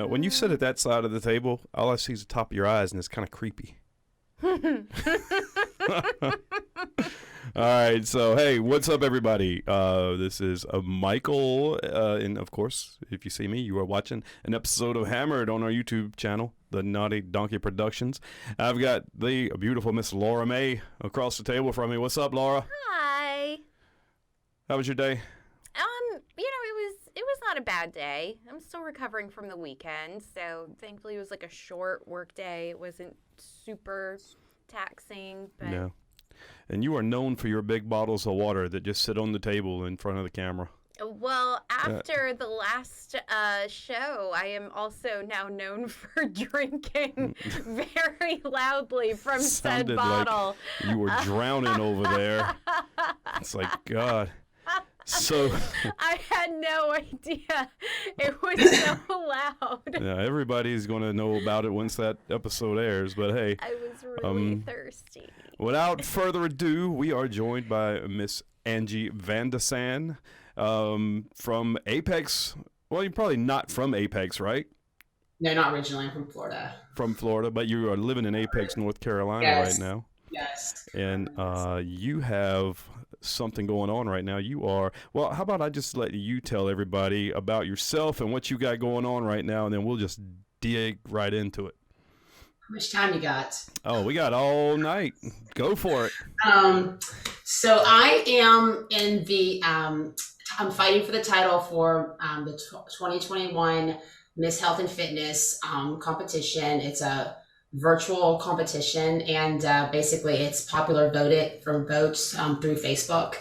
when you sit at that side of the table, all I see is the top of your eyes, and it's kind of creepy. All right, so hey, what's up, everybody? This is Michael, and of course, if you see me, you are watching an episode of Hammered on our YouTube channel, the Naughty Donkey Productions. I've got the beautiful Miss Laura May across the table from me. What's up, Laura? Hi. How was your day? It was not a bad day. I'm still recovering from the weekend, so thankfully it was like a short work day. It wasn't super taxing, but No. And you are known for your big bottles of water that just sit on the table in front of the camera. Well, after the last show, I am also now known for drinking very loudly from said bottle. Like you were drowning over there. It's like, God. So I had no idea it was so loud. Yeah, everybody's going to know about it once that episode airs, but hey. I was really thirsty. Without further ado, we are joined by Miss Angi Van De Sande from Apex. Well, you're probably not from Apex, right? No, not originally. I'm from Florida. From Florida, but you are living in Apex, North Carolina right now. Yes. And you have something going on right now. Well, how about I just let you tell everybody about yourself and what you got going on right now, and then we'll just dig right into it. How much time you got? Oh, we got all night. Go for it. So I am in the, I'm fighting for the title for the 2021 Miss Health and Fitness competition. It's a virtual competition, and basically it's popular voted from votes through Facebook.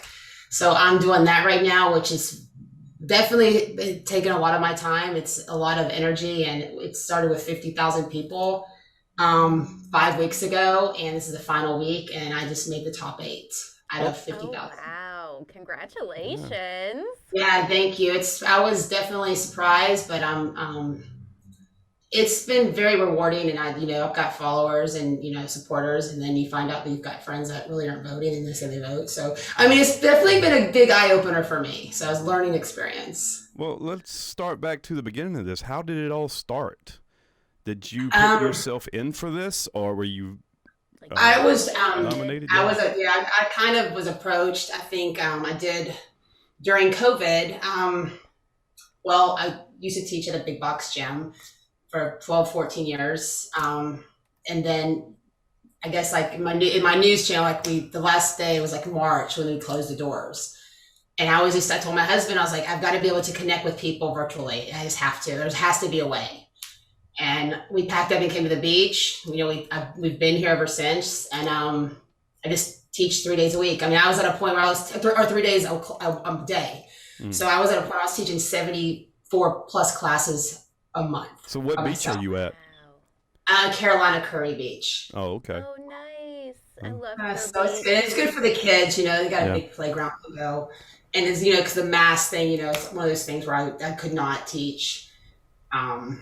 So I'm doing that right now, which is definitely taking a lot of my time. It's a lot of energy, and it started with 50,000 people 5 weeks ago, and this is the final week, and I just made the top 8 out of 50,000. Wow, congratulations. Yeah, thank you. I was definitely surprised, but it's been very rewarding, and I've got followers and supporters, and then you find out that you've got friends that really aren't voting and they say they vote. So it's definitely been a big eye opener for me. So it's a learning experience. Well, let's start back to the beginning of this. How did it all start? Did you put yourself in for this, or were you? I was nominated. I kind of was approached. I think I did during COVID. Well, I used to teach at a big box gym for 12, 14 years. And then I guess like in my news channel, the last day was like March when we closed the doors. And I told my husband, I was like, I've got to be able to connect with people virtually. I just have to, there has to be a way. And we packed up and came to the beach. We've been here ever since. And I just teach 3 days a week. I was at a point where I was, or 3 days a day. So I was at a point where I was teaching 74 plus classes a month. So what beach are you at? Carolina Curry Beach. Oh, okay. Oh, nice. I love so it's good for the kids. They got a big playground to go. And it's, because the mask thing, it's one of those things where I could not teach. And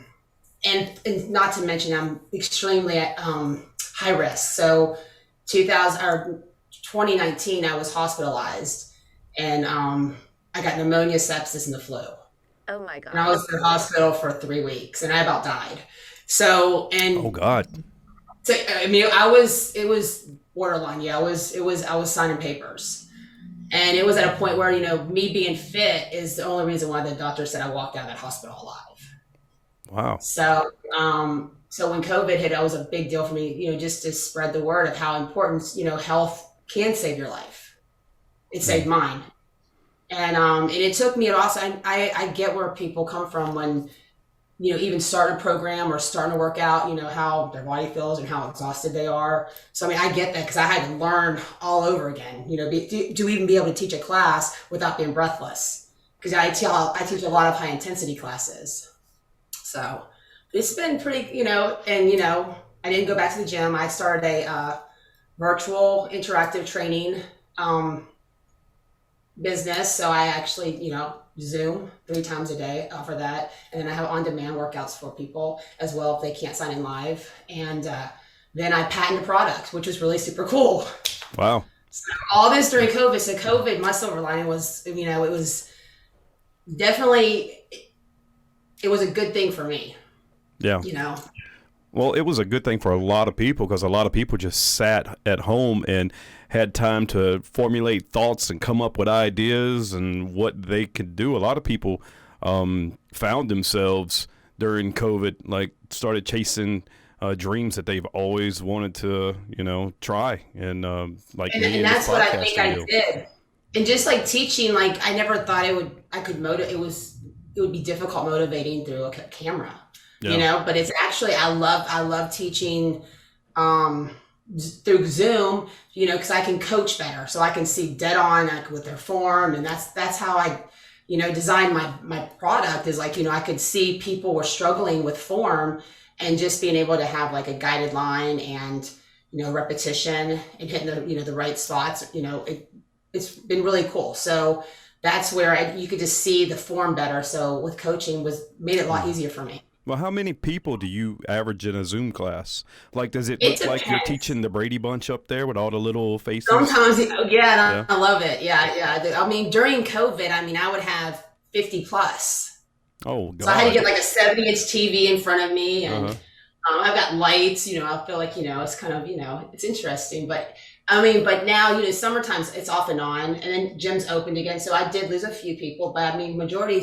not to mention I'm extremely high risk. So 2019, I was hospitalized, and I got pneumonia, sepsis, and the flu. Oh my God. And I was in the hospital for 3 weeks, and I about died. So, and oh God. So, it was borderline. Yeah, I was signing papers, and it was at a point where, me being fit is the only reason why the doctor said I walked out of that hospital alive. Wow. So, so when COVID hit, it was a big deal for me, just to spread the word of how important, health can save your life. It saved mine. And it took me also, I get where people come from when, even starting a program or starting to work out, how their body feels and how exhausted they are. So, I get that because I had to learn all over again, to even be able to teach a class without being breathless. Because I teach a lot of high intensity classes. So it's been pretty, and, I didn't go back to the gym. I started a virtual interactive training business. So I actually, Zoom 3 times a day, offer that. And then I have on-demand workouts for people as well if they can't sign in live. And then I patented a product, which was really super cool. Wow. So all this during COVID. So COVID, my silver lining was, it was definitely, it was a good thing for me. Yeah. You know. Well, it was a good thing for a lot of people because a lot of people just sat at home and had time to formulate thoughts and come up with ideas and what they could do. A lot of people found themselves during COVID, like started chasing dreams that they've always wanted to, try. And like And, me and in this that's what I think podcasting I deal. did. And just like teaching, like I never thought it would be difficult motivating through a camera, Yeah. but it's actually, I love teaching, through Zoom, cause I can coach better. So I can see dead on like with their form. And that's how I, design my product is like, I could see people were struggling with form and just being able to have like a guided line and, repetition and hitting the right spots, it's been really cool. So that's where you could just see the form better. So with coaching made it a lot easier for me. Well, how many people do you average in a Zoom class? Like, does it It look like you're depends. teaching the Brady Bunch up there with all the little faces? Sometimes, yeah, Yeah. I love it. Yeah. I mean, during COVID, I would have 50 plus. Oh, God. So I had to get like a 70-inch TV in front of me, and Uh-huh. I've got lights. I feel like it's kind of it's interesting. But but now summertime it's off and on, and then gyms opened again. So I did lose a few people, but I mean majority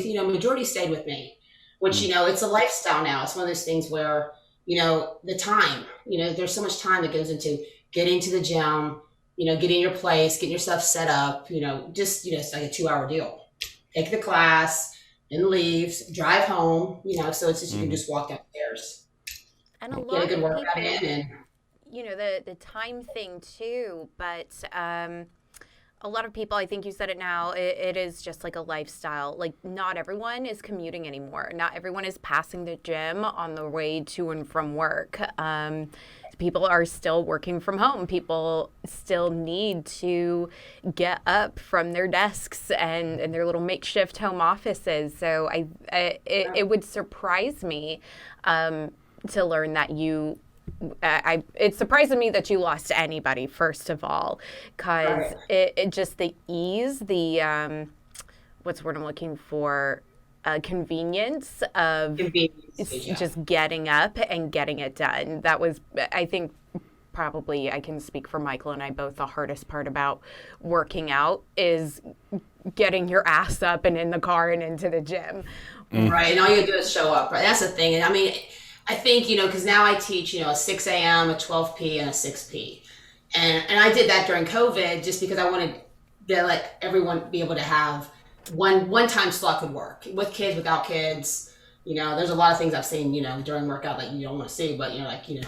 stayed with me, which it's a lifestyle now. It's one of those things where the time there's so much time that goes into getting to the gym, getting your place, getting your stuff set up. Just it's like a 2-hour deal. Take the class. And leaves, drive home, so it's just, you can just walk downstairs. And a Get lot a good of workout people, in and the time thing too, but a lot of people, I think you said it now, it is just like a lifestyle. Like not everyone is commuting anymore. Not everyone is passing the gym on the way to and from work. People are still working from home. People still need to get up from their desks and their little makeshift home offices. So it would surprise me to learn that it surprises me that you lost anybody, first of all, because it just the ease, what's the word I'm looking for? Convenience of just getting up and getting it done. That was, I think, probably I can speak for Michael and I both, the hardest part about working out is getting your ass up and in the car and into the gym. Right, and all you do is show up. Right, that's the thing. And I mean, I think because now I teach a 6 a.m., a 12 p, and a 6 p, and I did that during COVID just because I wanted to let everyone be able to have one time slot could work with kids, without kids. There's a lot of things I've seen during workout that you don't want to see, but things,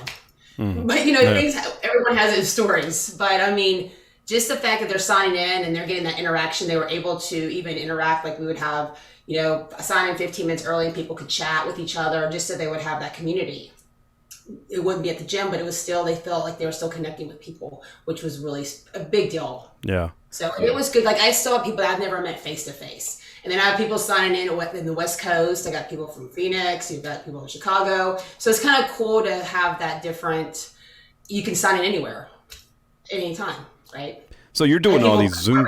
everyone has its stories. But I mean, just the fact that they're signing in and they're getting that interaction, they were able to even interact. Like we would have sign in 15 minutes early and people could chat with each other just so they would have that community. It wouldn't be at the gym, but it was still, they felt like they were still connecting with people, which was really a big deal. Yeah. So it was good. Like I still have people that I've never met face to face. And then I have people signing in the West Coast. I got people from Phoenix. You've got people in Chicago. So it's kind of cool to have that different, you can sign in anywhere, anytime, right? So you're doing all these Zoom.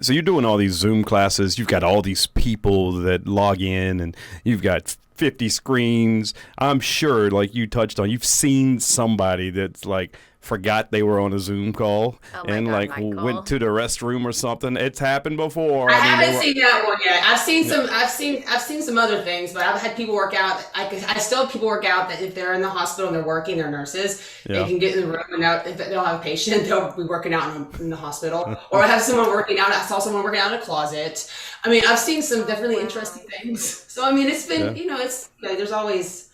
So you're doing all these Zoom classes. You've got all these people that log in, and you've got 50 screens. I'm sure, like you touched on, you've seen somebody that's like forgot they were on a Zoom call and God, Michael. went to the restroom or something. It's happened before. I haven't seen that one yet. I've seen some. I've seen some other things, but I've had people work out. I still have people work out that if they're in the hospital and they're working, they're nurses. They can get in the room and out. If they don't have a patient, they'll be working out in the hospital. Or I have someone working out. I saw someone working out in a closet. I mean, I've seen some definitely interesting things. So I mean, it's been it's there's always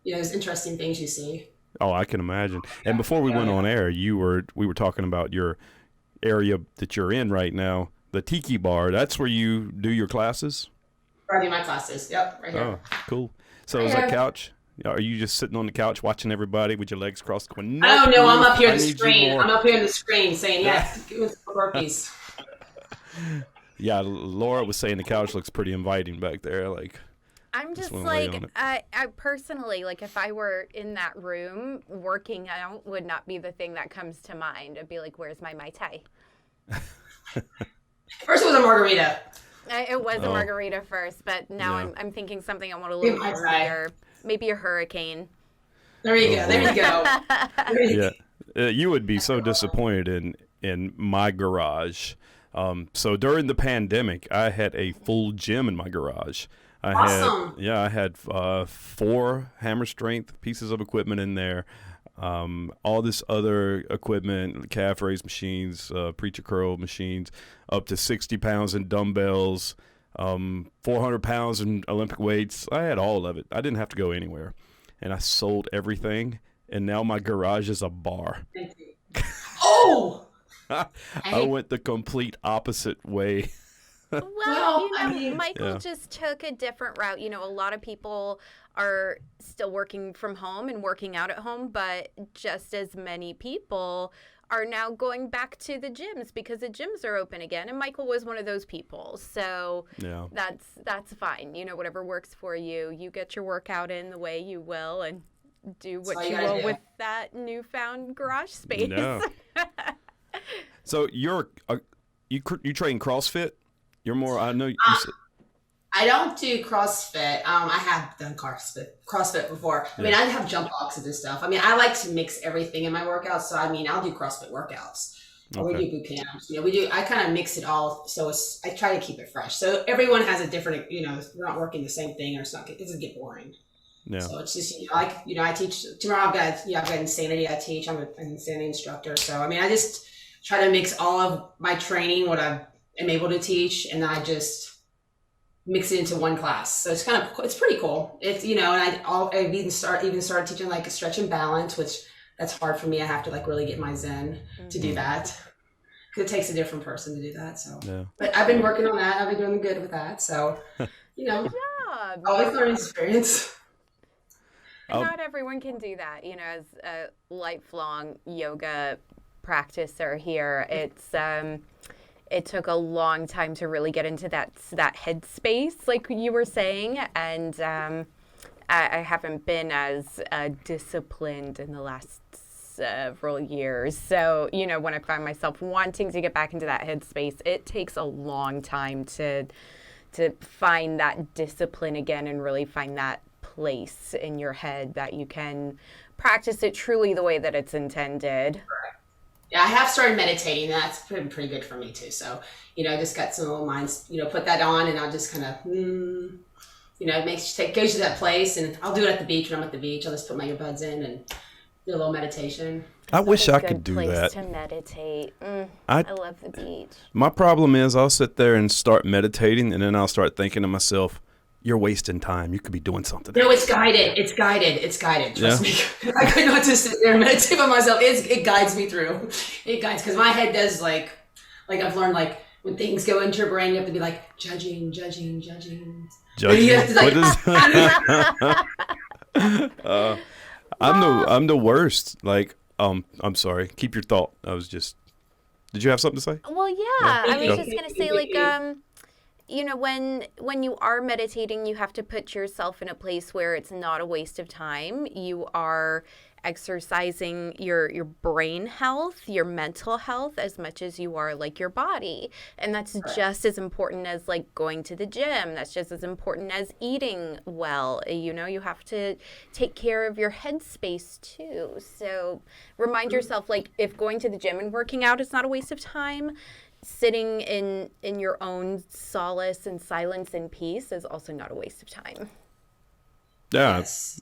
there's interesting things you see. Oh, I can imagine. And before we went on air, we were talking about your area that you're in right now, the Tiki Bar. That's where you do your classes? Where I do my classes. Yep, right here. Oh, cool. So is that couch? Are you just sitting on the couch watching everybody with your legs crossed going, I don't know. I'm up here on the screen. I'm up here on the screen saying, yes, give us some burpees. Yeah, Laura was saying the couch looks pretty inviting back there. Like, I'm just like, I personally, like, if I were in that room, working out would not be the thing that comes to mind. I'd be like, where's my Mai Tai? First it was a margarita. It was a margarita first, but now I'm thinking something I want a little heavier. Maybe a hurricane. There you go. There you go. Yeah, you would be so disappointed in my garage. So during the pandemic, I had a full gym in my garage. Awesome. I had 4 hammer strength pieces of equipment in there. All this other equipment, calf raise machines, preacher curl machines, up to 60 pounds in dumbbells, 400 pounds in Olympic weights. I had all of it. I didn't have to go anywhere. And I sold everything. And now my garage is a bar. Oh! I went the complete opposite way. Well, Michael just took a different route. A lot of people are still working from home and working out at home, but just as many people are now going back to the gyms because the gyms are open again. And Michael was one of those people. So that's fine. Whatever works for you. You get your workout in the way you will and do what you will with that newfound garage space. No. So you train CrossFit? You're more, I know. I don't do CrossFit. I have done CrossFit before. I mean, I have jump boxes and stuff. I mean, I like to mix everything in my workouts. So, I mean, I'll do CrossFit workouts. Or we do boot camps. I kind of mix it all. So I try to keep it fresh. So everyone has a different, we're not working the same thing or something. It doesn't get boring. Yeah. So it's just, I teach, tomorrow I've got Insanity I teach. I'm an Insanity instructor. So, I mean, I just try to mix all of my training, what I am able to teach, and then I just mix it into one class. So it's pretty cool. It's, and I've even started teaching like a stretch and balance, which that's hard for me. I have to like really get my zen to do that. Because it takes a different person to do that. So, but I've been working on that. I've been doing good with that. So, always learning experience. Not everyone can do that. As a lifelong yoga practicer here, it took a long time to really get into that headspace, like you were saying, and I haven't been as disciplined in the last several years. So, when I find myself wanting to get back into that headspace, it takes a long time to find that discipline again and really find that place in your head that you can practice it truly the way that it's intended. Yeah, I have started meditating. That's been pretty good for me too. So, I just got some little minds, put that on and I'll just kind of, it goes to that place, and I'll do it at the beach when I'm at the beach. I'll just put my earbuds in and do a little meditation. I wish I could do that. Place to meditate. I love the beach. My problem is I'll sit there and start meditating, and then I'll start thinking to myself, you're wasting time. You could be doing something. No, it's guided. It's guided. Trust me. I could not just sit there and meditate by myself. It guides me through. It guides, because my head does like I've learned, like when things go into your brain, you have to be like judging. Judging? You have to, like, I'm the worst. Like, I'm sorry. Keep your thought. Did you have something to say? Well, yeah. I was just going to say, like, when you are meditating, you have to put yourself in a place where it's not a waste of time. You are exercising your brain health, your mental health, as much as you are like your body. And that's just as important as like going to the gym. That's just as important as eating well. You have to take care of your headspace too. So remind yourself, like, if going to the gym and working out is not a waste of time, sitting in your own solace and silence and peace is also not a waste of time. Yeah. Yes.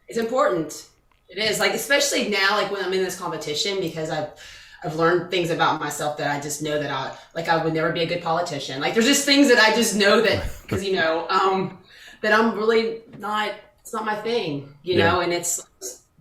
It's important. It is, like, especially now, like when I'm in this competition, because I've learned things about myself that I just know that I would never be a good politician. Like, there's just things that I just know that, because, that I'm really not, it's not my thing, know, and it's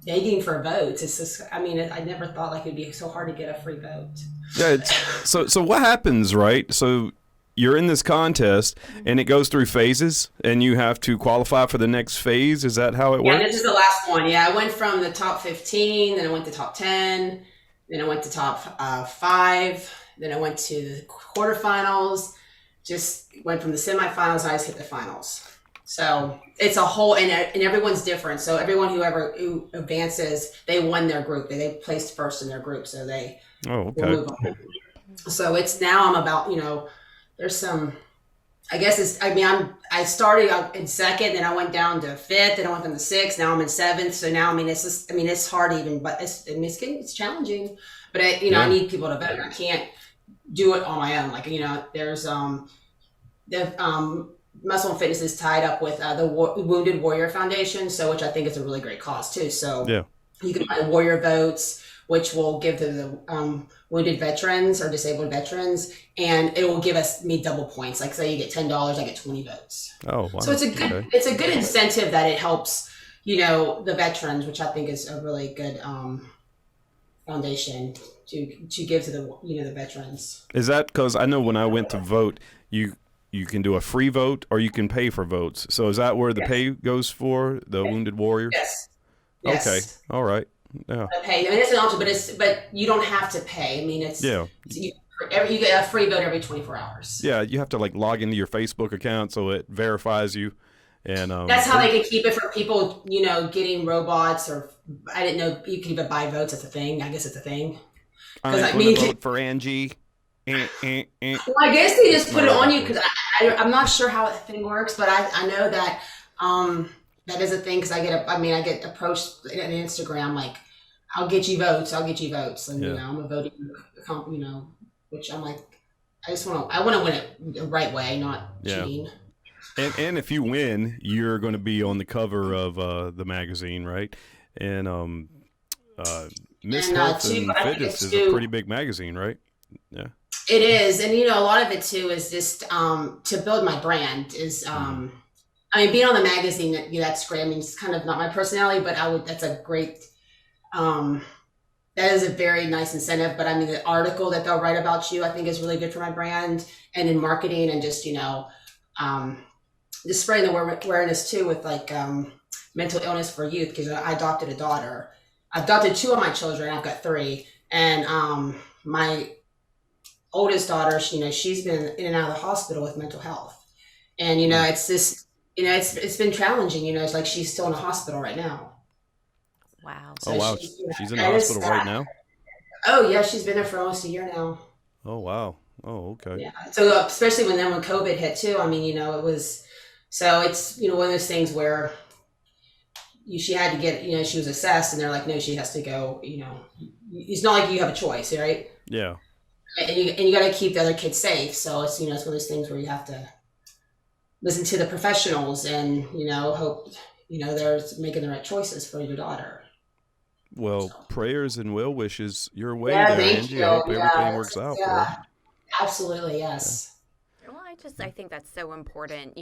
begging for votes. It's just, I never thought like it'd be so hard to get a free vote. Yeah. So what happens, right? So you're in this contest and it goes through phases and you have to qualify for the next phase. Is that how it works? Yeah, this is the last one. Yeah, I went from the top 15, then I went to top 10, then I went to top 5, then I went to the quarterfinals, just went from the semifinals, and I just hit the finals. So it's a whole, and everyone's different. So everyone who advances, they won their group. They placed first in their group, so they will move on. So it's now I'm about, there's some, I guess it's, I I started in second, then I went down to fifth, then I went down to sixth. Now I'm in seventh. So now, it's hard even, but it's challenging. But I need people to vote. I can't do it on my own. Like, there's the Muscle and Fitness is tied up with the Wounded Warrior Foundation, so which I think is a really great cause too. So you can buy Warrior Votes, which will give to the wounded veterans or disabled veterans, and it will give me double points. Like, say you get $10, I get 20 votes. Oh, wow. So it's a good incentive that it helps, the veterans, which I think is a really good foundation to give to the veterans. Is that because I know when I went to vote, you can do a free vote or you can pay for votes. So is that where the pay goes for the Wounded Warriors? Yes. Okay. All right. Yeah. Pay. It's an option, but you don't have to pay. You get a free vote every 24 hours. Yeah, you have to log into your Facebook account so it verifies you, and that's how they can keep it for people, getting robots, or I didn't know you can even buy votes. It's a thing. I guess it's a thing. I'm going to vote for Angi. Well, I guess they just put it on you because I'm not sure how that thing works, but I know that that is a thing because I get approached on Instagram like, I'll get you votes, and I'm a voting, which I'm like, I want to win it the right way, not cheating. And if you win, you're going to be on the cover of the magazine, right? And Miss Health and Fitness is a pretty big magazine, right? Yeah. It is, and a lot of it too is just to build my brand. Is being on the magazine, that's great. It's kind of not my personality, but that's a great. That is a very nice incentive. But the article that they'll write about you, I think, is really good for my brand and in marketing, and just just spreading the awareness too with mental illness for youth, because I adopted a daughter. I adopted 2 of my children. I've got 3, and my oldest daughter, she's been in and out of the hospital with mental health, and it's this, it's been challenging. It's like she's still in the hospital right now. Wow. So wow. She's in the hospital right now? Oh yeah, she's been there for almost a year now. Oh wow. Oh, okay. Yeah. So especially when COVID hit too. It was, so it's one of those things where she had to get, she was assessed, and they're like, no, she has to go. It's not like you have a choice, right? Yeah. And you got to keep the other kids safe. So it's it's one of those things where you have to listen to the professionals and hope they're making the right choices for your daughter. Well, prayers and well wishes your way there, Angie. I hope everything works out for her. Absolutely, yes. Yeah. Well, I think that's so important.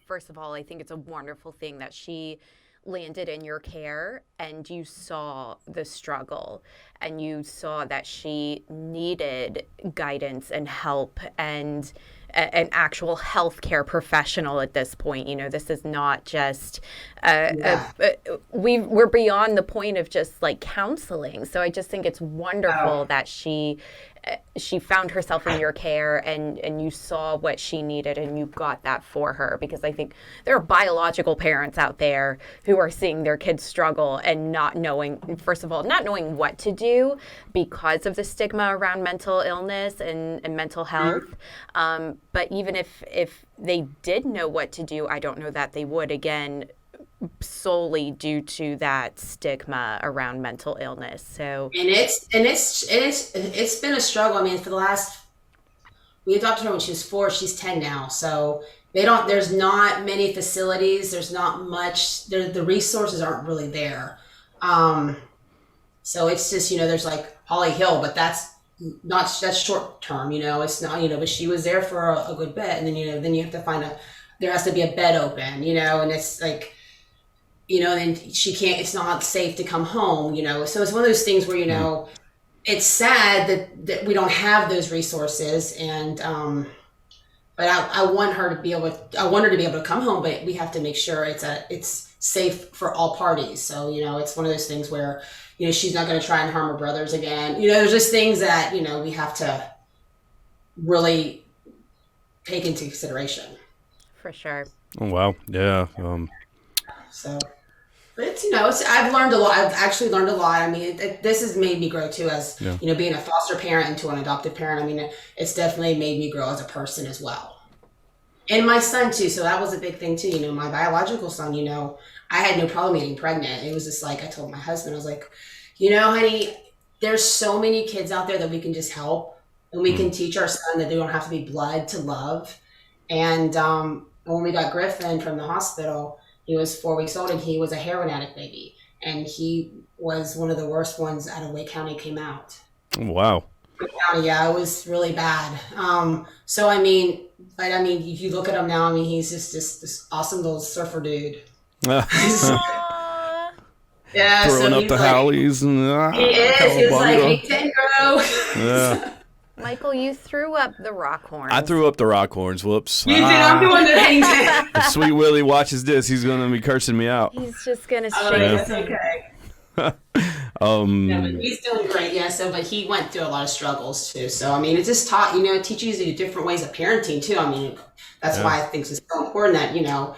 First of all, I think it's a wonderful thing that she landed in your care and you saw the struggle and you saw that she needed guidance and help and an actual healthcare professional at this point. This is not just we're beyond the point of just counseling. So I just think it's wonderful that she found herself in your care and you saw what she needed and you got that for her, because I think there are biological parents out there who are seeing their kids struggle and not knowing what to do because of the stigma around mental illness and mental health. But even if they did know what to do, I don't know that they would, again, solely due to that stigma around mental illness. So it's been a struggle. For the last, we adopted her when she was 4, she's 10 now. So there's not many facilities. There's not much, the resources aren't really there. So it's just, there's Holly Hill, but that's short term, it's not, but she was there for a good bit. And then you have to find there has to be a bed open, and it's and she can't, it's not safe to come home, so it's one of those things where, it's sad that we don't have those resources. And, but I want her to be able to come home, but we have to make sure it's safe for all parties. So, it's one of those things where, she's not going to try and harm her brothers again. There's just things that, we have to really take into consideration. For sure. Oh, wow. Yeah. So, but I've learned a lot. I've actually learned a lot. This has made me grow too, as, being a foster parent into an adoptive parent. It's definitely made me grow as a person as well. And my son too. So that was a big thing too. You know, my biological son, you know, I had no problem getting pregnant. It was just like, I told my husband, I was like, you know, honey, there's so many kids out there that we can just help, and we can teach our son that they don't have to be blood to love. And when we got Griffin from the hospital, he was 4 weeks old, and he was a heroin addict baby. And he was one of the worst ones out of Wake County came out. Wow. Yeah, it was really bad. So I mean, but I mean, if you look at him now, I mean, he's just this awesome little surfer dude. Yeah, throwing so up the like, howlies and he is. He's like, hey, Tango. Yeah. Michael, you threw up the rock horns. I threw up the rock horns. Whoops. You did. I'm doing the hang ten. If Sweet Willie watches this, he's gonna be cursing me out. He's just gonna Oh, shake that's his head. okay. Yeah, but he's doing great. Yeah. So, but he went through a lot of struggles too. So, I mean, it just taught, you know, it teaches you different ways of parenting too. I mean, that's why I think it's so important that, you know,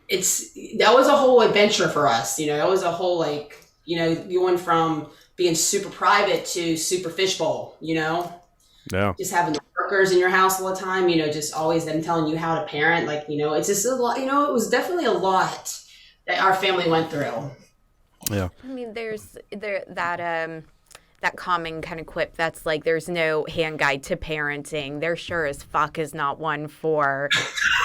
that was a whole adventure for us. You know, that was a whole, like, you know, going from being super private to super fishbowl, you know, just having the workers in your house all the time, you know, just always them telling you how to parent. Like, you know, it's just a lot, you know, it was definitely a lot that our family went through. Yeah. I mean, there's that common kind of quip that's like, there's no hand guide to parenting. There sure as fuck is not one for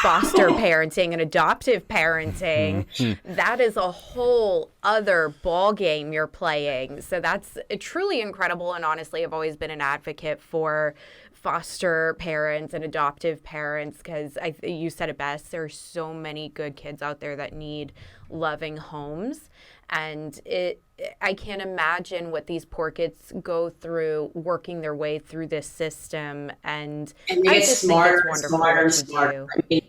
foster parenting and adoptive parenting. That is a whole other ball game you're playing. So that's truly incredible. And honestly, I've always been an advocate for foster parents and adoptive parents, because you said it best. There's so many good kids out there that need loving homes. And I can't imagine what these poor kids go through working their way through this system. And they get smarter and smarter and smarter. I mean,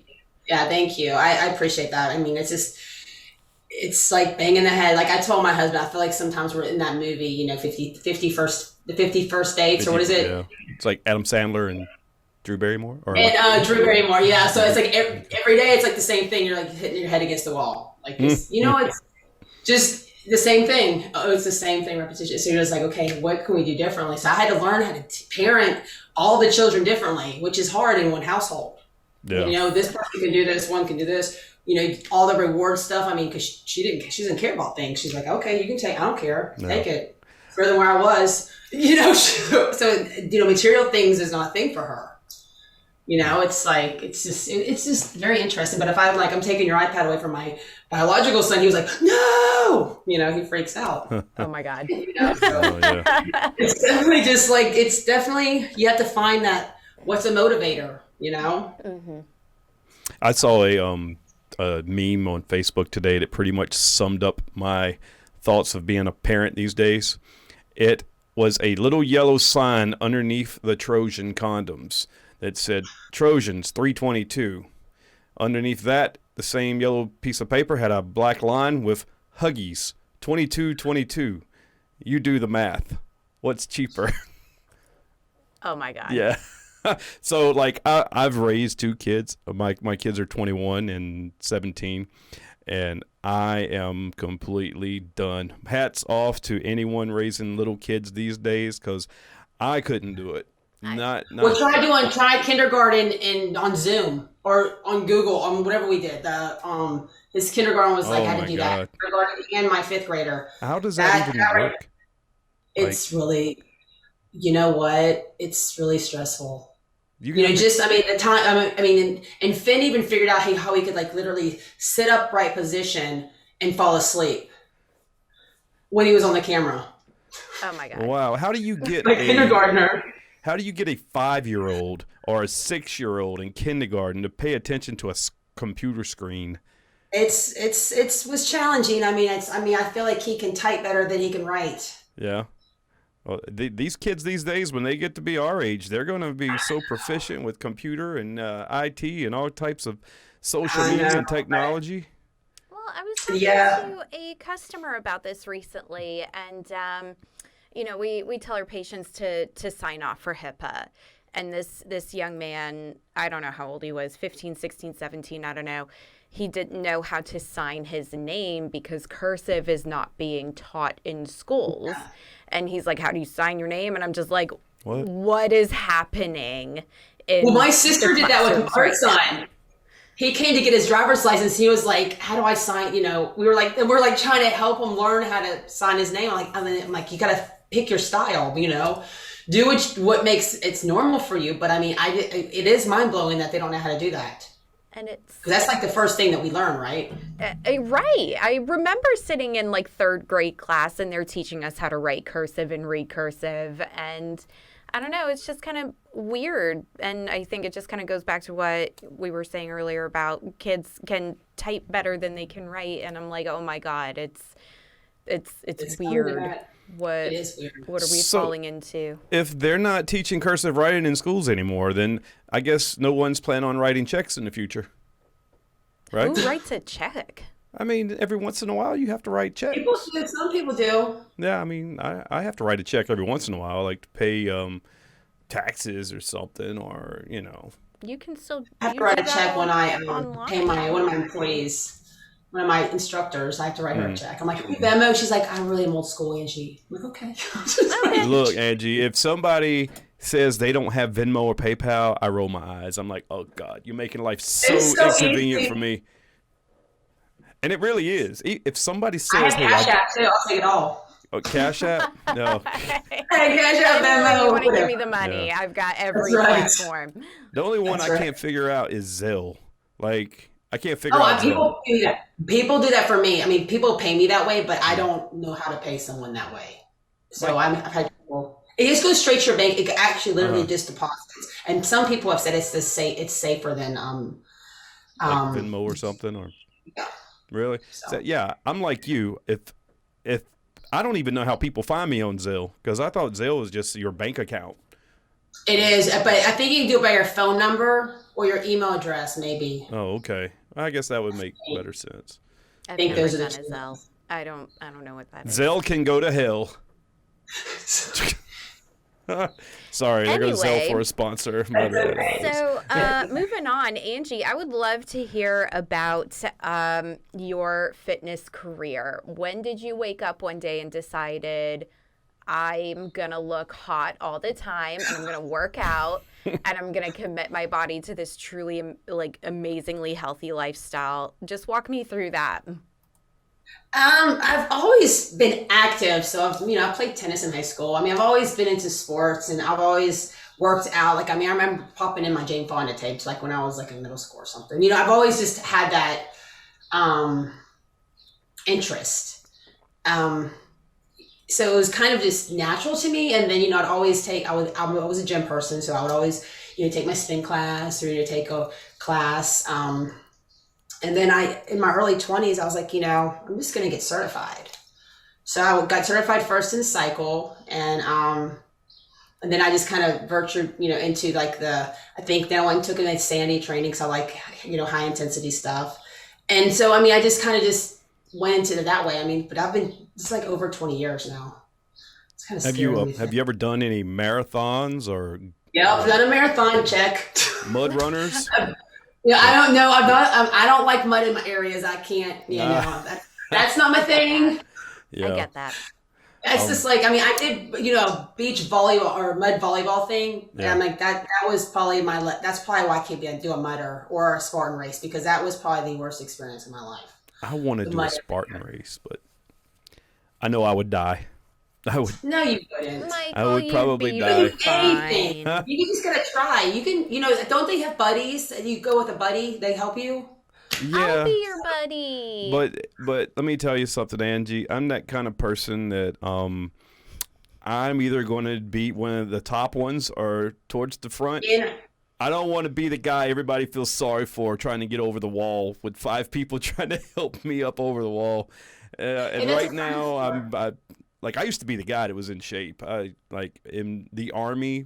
yeah, thank you. I appreciate that. I mean, it's like banging the head. Like I told my husband, I feel like sometimes we're in that movie, you know, 50 First Dates, or what is it? Yeah. It's like Adam Sandler and Drew Barrymore. Drew Barrymore, yeah. So it's like every day it's like the same thing. You're like hitting your head against the wall. Like, you know, it's just the same thing. Oh, it's the same thing, repetition. So you're just like, okay, what can we do differently? So I had to learn how to parent all the children differently, which is hard in one household. Yeah. You know, this person can do this, one can do this. You know, all the reward stuff. I mean, because she doesn't care about things. She's like, okay, you can take. I don't care. No. Take it. Further than where I was. You know, so you know, material things is not a thing for her. You know, it's like it's just very interesting. But if I'm taking your iPad away from my biological son, he was like, no, you know, he freaks out. Oh my God. You know, so it's definitely just like, you have to find that, what's a motivator, you know? Mm-hmm. I saw a meme on Facebook today that pretty much summed up my thoughts of being a parent these days. It was a little yellow sign underneath the Trojan condoms that said Trojans 322. Underneath that, the same yellow piece of paper had a black line with Huggies 2222. You do the math. What's cheaper? Oh my God. Yeah. So like I've raised two kids. My kids are 21 and 17, and I am completely done. Hats off to anyone raising little kids these days, because I couldn't do it. Well, try kindergarten on Zoom or on Google, on whatever we did. His kindergarten was like, I had to do that. Kindergarten and my fifth grader. How does that even work? It's really, you know what? It's really stressful. The time. And Finn even figured out how he could like literally sit upright position and fall asleep when he was on the camera. Oh my God! Wow, how do you get like kindergartner? How do you get a 5-year-old or a 6-year-old in kindergarten to pay attention to a computer screen? It was challenging. I feel like he can type better than he can write. Yeah. Well, these kids these days, when they get to be our age, they're going to be so proficient with computer and IT and all types of social media and technology. Well, I was talking to a customer about this recently, and you know, we tell our patients to sign off for HIPAA. And this young man, I don't know how old he was, 15, 16, 17, I don't know. He didn't know how to sign his name because cursive is not being taught in schools. And he's like, how do you sign your name? And I'm just like, what is happening in Well, my sister the did that with classrooms my right now. son. He came to get his driver's license. He was like, "How do I sign?" We're like trying to help him learn how to sign his name. I'm like, you got to pick your style. Do what makes it's normal for you. But I mean, it is mind blowing that they don't know how to do that. And it's Because that's like the first thing that we learn, right? right. I remember sitting in like third grade class and they're teaching us how to write cursive and read cursive. And I don't know, it's just kind of weird. And I think it just kind of goes back to what we were saying earlier about kids can type better than they can write. And I'm like, oh my God, it's weird. It is weird. What are we falling into? If they're not teaching cursive writing in schools anymore, then I guess no one's planning on writing checks in the future. Right? Who writes a check? I mean, every once in a while you have to write checks. Some people do. Yeah, I mean, I have to write a check every once in a while, like to pay taxes or something, or You can still. I have to write a check when I pay one of my employees, one of my instructors. I have to write her a check. I'm like, Venmo. She's like, I'm really old school, Angie. I'm like, okay. Look, Angie, if somebody says they don't have Venmo or PayPal, I roll my eyes. I'm like, oh God, you're making life so inconvenient easy for me. And it really is. If somebody says, I have "Hey, Cash App too. I'll take it all. oh, Cash App," no. Hey, Cash App, Venmo. You want to give whatever. me the money? Yeah. I've got every That's right. platform. The only one That's I right. can't figure out is Zelle. Like, I can't figure out Zelle. People do that. People do that for me. I mean, people pay me that way, but I don't know how to pay someone that way. So I've had people. It just goes straight to your bank. It actually literally just deposits. And some people have said it's safer than Like Venmo or something, or yeah. really? So, yeah, I'm like you. If I don't even know how people find me on Zelle, because I thought Zelle was just your bank account. It is, but I think you can do it by your phone number or your email address, maybe. Oh, okay. I guess that would make better sense. I've think never those are done the a two. Zelle. I don't know what that is. Zelle can go to hell. Sorry, there goes Zelle Anyway. for a sponsor. My bad. So, moving on, Angie, I would love to hear about your fitness career. When did you wake up one day and decided, I'm going to look hot all the time and I'm going to work out and I'm going to commit my body to this truly amazingly healthy lifestyle? Just walk me through that. I've always been active. So I played tennis in high school. I mean, I've always been into sports and I've always worked out. Like, I mean, I remember popping in my Jane Fonda tapes, like when I was like in middle school or something. I've always just had that interest. So it was kind of just natural to me. And then, I'd always I was a gym person. So I would always, take my spin class or, take a class. And then in my early 20s, I was like, I'm just going to get certified. So I got certified first in cycle. And then I just kind of ventured, into like I think then I went and took like Sandy training. So I like, high intensity stuff. And so, I mean, I just kind of just went into it that way. I mean, but I've been, it's like over 20 years now. It's kind of scary. Have you ever done any marathons or Yeah, I've done a marathon, check. mud runners? Yeah, I don't know. I don't like mud in my areas. I can't, that's not my thing. Yeah. I get that. It's just like, I mean, I did, beach volleyball or mud volleyball thing. Yeah. And I'm like, that was probably that's probably why I can't do a mud or a Spartan race, because that was probably the worst experience in my life. I want to do a Spartan race, but I know I would die. I would. No, you wouldn't. Michael, I would probably you'd die. be fine. Anything. You just gotta try. You can, don't they have buddies? You go with a buddy, they help you. Yeah. I'll be your buddy. But let me tell you something, Angie. I'm that kind of person that I'm either going to be one of the top ones or towards the front. Yeah. I don't want to be the guy everybody feels sorry for trying to get over the wall with 5 people trying to help me up over the wall. And right now, I used to be the guy that was in shape. Like in the Army,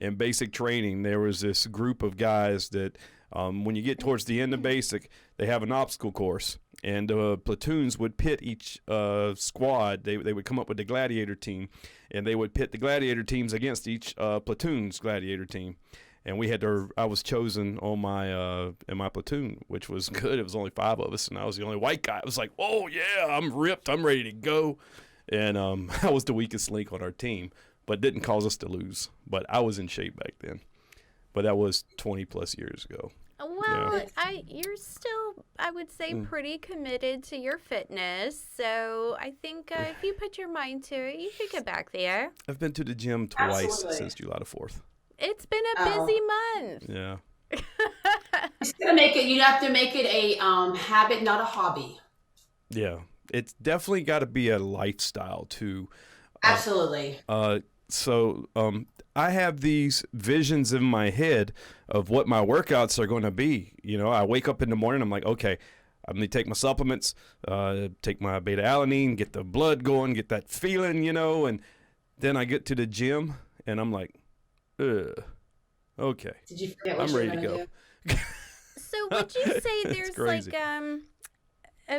in basic training, there was this group of guys that when you get towards the end of basic, they have an obstacle course. And platoons would pit each squad. They would come up with the gladiator team, and they would pit the gladiator teams against each platoon's gladiator team. And I was chosen on in my platoon, which was good. It was only 5 of us, and I was the only white guy. I was like, oh yeah, I'm ripped. I'm ready to go. And I was the weakest link on our team, but it didn't cause us to lose. But I was in shape back then. but that was 20 plus years ago. Well, Yeah. you're still, I would say, pretty committed to your fitness. So I think if you put your mind to it, you could get back there. I've been to the gym twice Absolutely. since July the 4th. It's been a busy month. Yeah. You have to make it a habit, not a hobby. Yeah. It's definitely got to be a lifestyle too. Absolutely. So I have these visions in my head of what my workouts are going to be. You know, I wake up in the morning, I'm like, okay, I'm going to take my supplements, take my beta alanine, get the blood going, get that feeling, you know, and then I get to the gym and I'm like, okay, Did you forget what I'm you were ready to gonna go. do? So would you say there's like, crazy.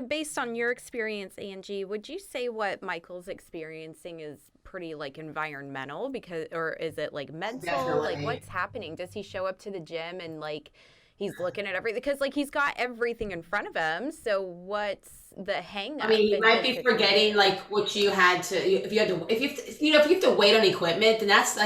based on your experience, Angie, would you say what Michael's experiencing is pretty like environmental or is it like mental? Definitely. Like what's happening? Does he show up to the gym and like he's looking at everything? Because like he's got everything in front of him. So what's the hang up? I mean, you might be forgetting like what you had to, if you have to wait on equipment, then that's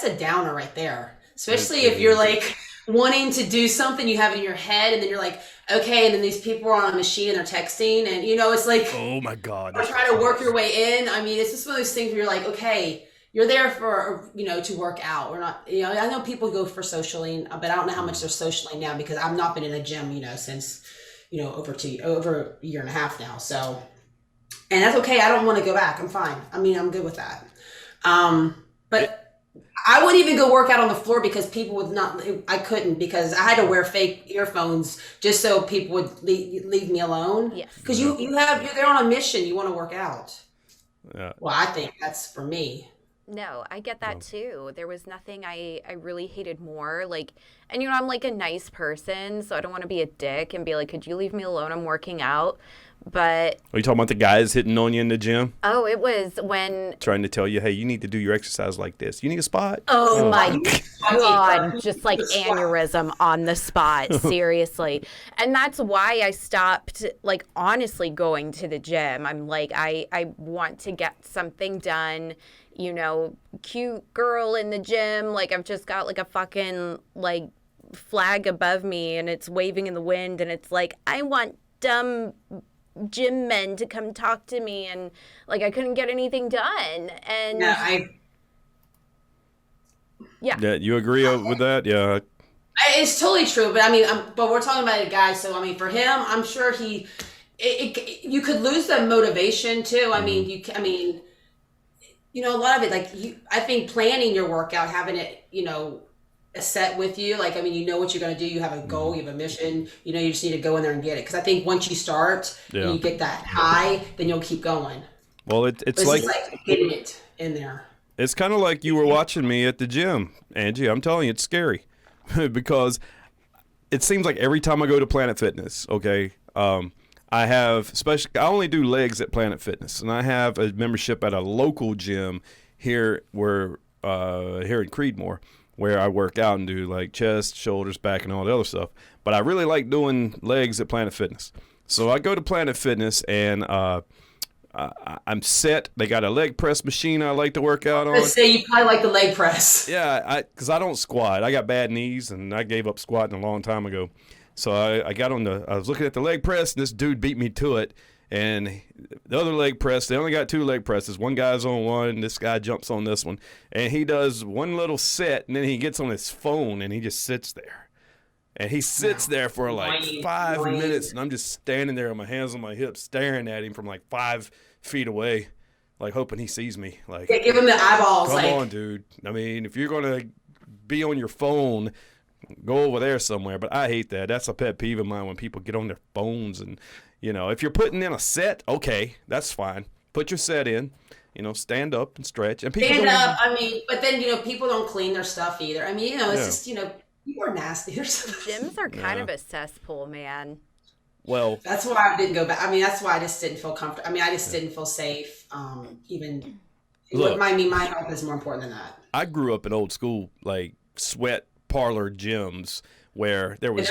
a downer right there. Especially if you're like wanting to do something you have in your head and then you're like, okay, and then these people are on a machine and they're texting and it's like, Oh my God. you're trying to work your way in. I mean, it's just one of those things where you're like, okay, you're there for, to work out. We're not, I know people go for socialing, but I don't know how much they're socialing now because I've not been in a gym, since, over a year and a half now. So, and that's okay. I don't want to go back. I'm fine. I mean, I'm good with that. But I wouldn't even go work out on the floor because people would not, I couldn't because I had to wear fake earphones just so people would leave me alone. Yes. Because you're there on a mission. You want to work out. Yeah. Well, I think that's for me. No, I get that too. There was nothing I really hated more. Like, and I'm like a nice person, so I don't want to be a dick and be like, could you leave me alone? I'm working out. But Are you talking about the guys hitting on you in the gym? oh, it was when Trying to tell you, hey, you need to do your exercise like this. You need a spot? oh my God, just like aneurysm on the spot, seriously. And that's why I stopped, like, honestly going to the gym. I'm like, I want to get something done, cute girl in the gym. Like, I've just got like a fucking like flag above me and it's waving in the wind and it's like, I want dumb gym men to come talk to me, and like I couldn't get anything done. And Yeah, you agree with that? Yeah. It's totally true, but I mean, but we're talking about a guy, so I mean, for him, I'm sure you could lose the motivation too. I mean, a lot of it, like I think planning your workout, having it, a set with you, like, I mean, you know what you're going to do. You have a goal, you have a mission, you just need to go in there and get it. Cause I think once you start and you get that high, then you'll keep going. Well, it's like getting it in there. It's kind of like you were watching me at the gym, Angie. I'm telling you, it's scary because it seems like every time I go to Planet Fitness, okay, I only do legs at Planet Fitness, and I have a membership at a local gym here in Creedmoor, where I work out and do like chest, shoulders, back, and all the other stuff. But I really like doing legs at Planet Fitness. So I go to Planet Fitness and I'm set. They got a leg press machine I like to work out on. Let's say you probably like the leg press. Yeah, because I don't squat. I got bad knees and I gave up squatting a long time ago. So I was looking at the leg press and this dude beat me to it. And the other leg press, they only got two leg presses. One guy's on one, this guy jumps on this one. And he does one little set, and then he gets on his phone, and he just sits there. And he sits there for like 5 minutes, and I'm just standing there with my hands on my hips, staring at him from like 5 feet away, like hoping he sees me. Like, yeah, give him the eyeballs. Come on, dude. I mean, if you're going to be on your phone, go over there somewhere. But I hate that. That's a pet peeve of mine when people get on their phones and, if you're putting in a set, okay, that's fine. Put your set in, stand up and stretch. And people stand up. I mean, but then, people don't clean their stuff either. I mean, it's just, people are nasty. Gyms are kind of a cesspool, man. Well, that's why I didn't go back. I mean, that's why I just didn't feel comfortable. I mean, I just didn't feel safe. My health is more important than that. I grew up in old school, like sweat parlor gyms where there was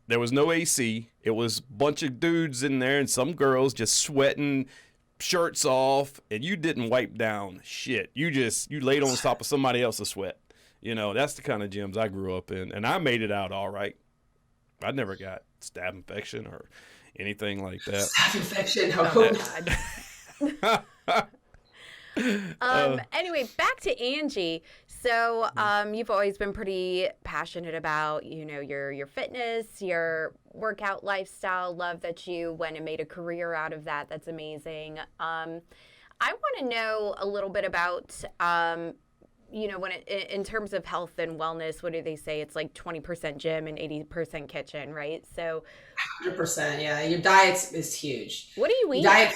there was no AC. It was a bunch of dudes in there and some girls just sweating, shirts off, and you didn't wipe down shit. You laid on top of somebody else's sweat. You know, that's the kind of gyms I grew up in, and I made it out all right. I never got staph infection or anything like that. Staph infection. Oh my God. Anyway, back to Angie. So you've always been pretty passionate about, you know, your fitness, your workout lifestyle. Love that you went and made a career out of that. That's amazing. I want to know a little bit about, you know, when in terms of health and wellness, what do they say? It's like 20% gym and 80% kitchen, right? So 100%. Yeah. Your diet is huge. what do you eat? Diet.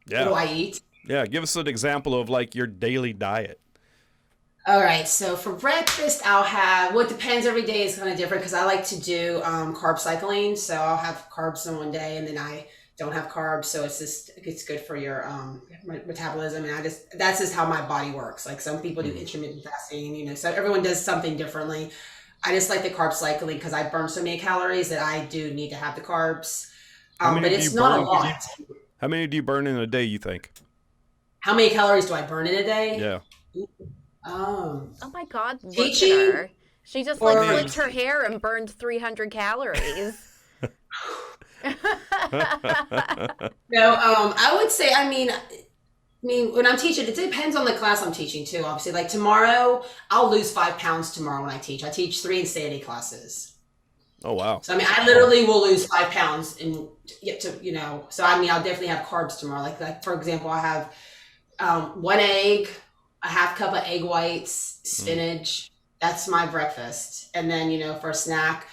Yeah. What do I eat? Yeah, give us an example of like your daily diet. All right. So for breakfast, I'll have, well, it depends. Every day is kind of different because I like to do carb cycling. So I'll have carbs on one day and then I don't have carbs. So it's good for your metabolism. And that's just how my body works. Like some people do intermittent fasting, you know, so everyone does something differently. I just like the carb cycling because I burn so many calories that I do need to have the carbs. But it's not a lot. How many do you burn in a day, you think? How many calories do I burn in a day? Yeah. Oh my God, look Teaching? at her. She just like flicked her hair and burned 300 calories. No, I would say, I mean, when I'm teaching, it depends on the class I'm teaching too, obviously. Like tomorrow, I'll lose 5 pounds tomorrow when I teach. I teach 3 insanity classes. Oh, wow. So, I mean, I literally will lose 5 pounds and get to, you know, so I mean, I'll definitely have carbs tomorrow. Like for example, I have 1 egg, a half cup of egg whites, spinach. That's my breakfast. And then, you know, for a snack,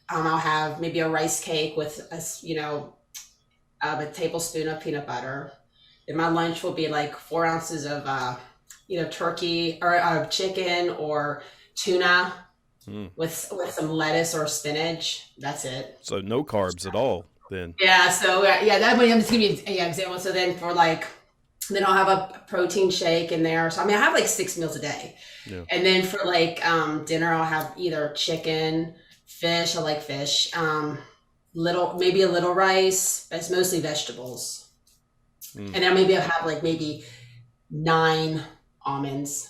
I'll have maybe a rice cake with a tablespoon of peanut butter. And my lunch will be like 4 ounces of, turkey or chicken or tuna with some lettuce or spinach. That's it. So no carbs at all then. Yeah. So I'm just giving you an example. So then then I'll have a protein shake in there. So I mean, I have like 6 meals a day. Yeah. And then for like dinner, I'll have either chicken, fish. I like fish. Maybe a little rice, but it's mostly vegetables. And then maybe I'll have like maybe 9 almonds.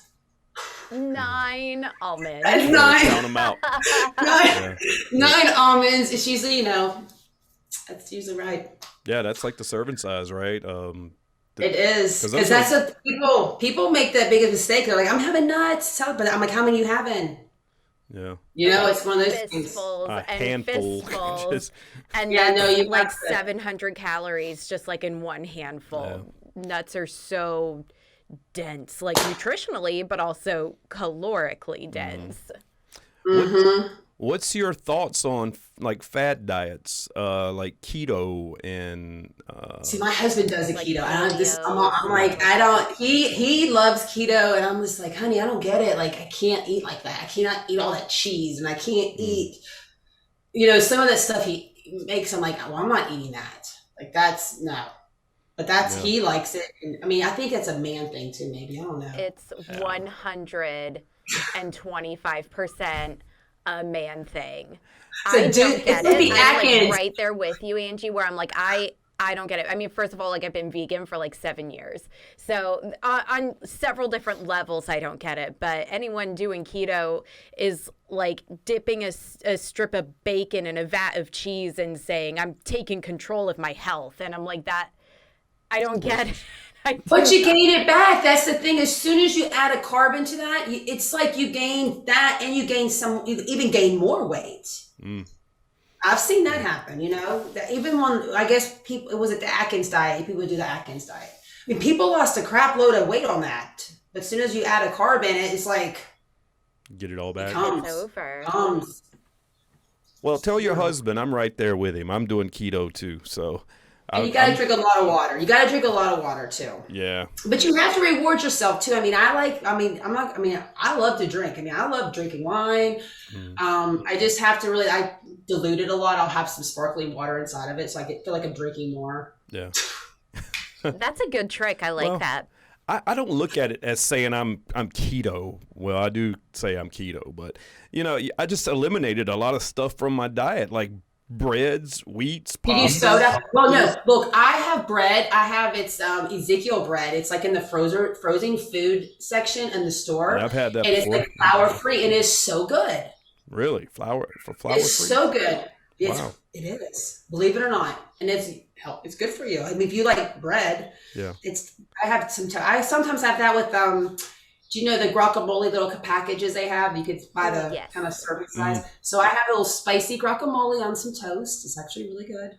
9 almonds. That's 9. Count them out. 9 almonds. It's usually, you know, that's usually right. Yeah, that's like the serving size, right? It is, because that's what people make that biggest mistake. They're like, I'm having nuts, but I'm like, how many you having? Yeah, you know, it's one of those fistfuls things. And handful. fistfuls, and you like 700 calories just like in one handful. Yeah. Nuts are so dense, like nutritionally, but also calorically dense. What's your thoughts on like fad diets, like keto and? See, my husband does a keto. I'm like, I don't. He loves keto, and I'm just like, honey, I don't get it. Like, I can't eat like that. I cannot eat all that cheese, and I can't eat, you know, some of that stuff he makes. I'm like, well, I'm not eating that. Like, that's no. But he likes it. And, I mean, I think it's a man thing too. Maybe I don't know. It's 125%. A man thing. So I don't get it. I'm like right there with you, Angie, where I'm like, I don't get it. I mean, first of all, like I've been vegan for like 7 years. So on several different levels, I don't get it. But anyone doing keto is like dipping a strip of bacon in a vat of cheese and saying, I'm taking control of my health. And I'm like, that, I don't get it. But you gain it back. That's the thing. As soon as you add a carb into that, it's like you gain that and you even gain more weight. I've seen that happen, you know, even when I guess it was at the Atkins diet, people do the Atkins diet. I mean, people lost a crap load of weight on that. But as soon as you add a carb in it, it's like. Get it all back. It's over. Well, tell your husband I'm right there with him. I'm doing keto too. So. And you got to drink a lot of water. You got to drink a lot of water too. Yeah. But you have to reward yourself too. I love to drink. I mean, I love drinking wine. I just have to I dilute it a lot. I'll have some sparkling water inside of it. So I feel like I'm drinking more. Yeah. That's a good trick. I like that. I don't look at it as saying I'm keto. Well, I do say I'm keto, but you know, I just eliminated a lot of stuff from my diet, like breads, wheats, You do pastas. soda? Well, no. Look, I have bread. I have Ezekiel bread. It's like in the frozen food section in the store, Yeah, I've had that and it's before. like flour free, and it's so good. Really? Flour free? It's so good. Wow. It is. Believe it or not, and it's good for you. I mean, if you like bread, Yeah. I have some. I sometimes have that with Do you know the guacamole little packages they have? You could buy the Yes. kind of serving size. So I have a little spicy guacamole on some toast. It's actually really good.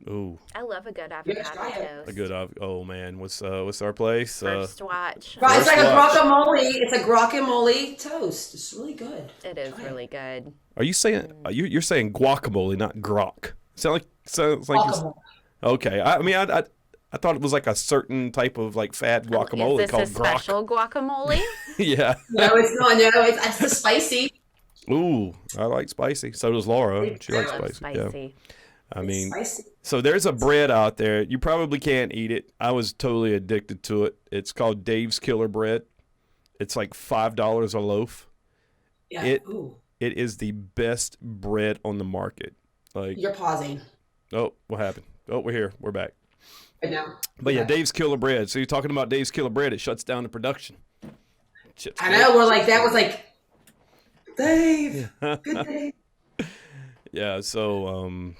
Ooh. I love a good Yeah, avocado try it. toast. A good. Oh man, what's our place? First watch. Right, it's First like watch. a guacamole. It's a guacamole toast. It's really good. It is Try really good. Are you saying you're saying guacamole, not grok? Sounds like Guacamole. okay. I thought it was like a certain type of like fat guacamole Is called this a grok. special guacamole? Yeah. No, it's not. No, it's the spicy. Ooh, I like spicy. So does Laura. She likes I love spicy. Yeah. spicy. I mean, Spicy. so there's a bread out there. You probably can't eat it. I was totally addicted to it. It's called Dave's Killer Bread. It's like $5 a loaf. Yeah. It is the best bread on the market. Like, You're pausing. oh, what happened? Oh, we're here. We're back. But no. But yeah, Okay. Dave's Killer Bread. So you're talking about Dave's Killer Bread. It shuts down the production. Shit's I know. We're like, that was like, Dave. good. Good Dave. Yeah, so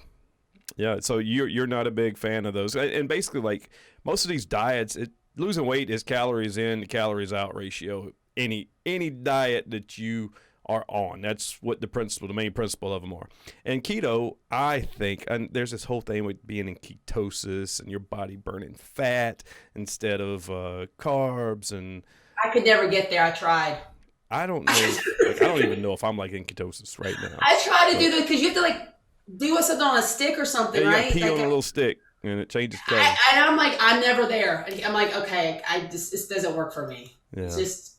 so you're not a big fan of those, and basically like most of these diets, losing weight is calories in to calories out ratio. Any diet that you are on, that's what the main principle of them are. And keto, I think, and there's this whole thing with being in ketosis and your body burning fat instead of carbs, and I could never get there. I tried. I don't know, I don't even know if I'm like in ketosis right now. I tried to do this because you have to like do something on a stick or something, Yeah, you right? got pee Like on a little stick, and it changes color. and I'm like, I'm never there. I'm like, okay, this doesn't work for me. Yeah. It just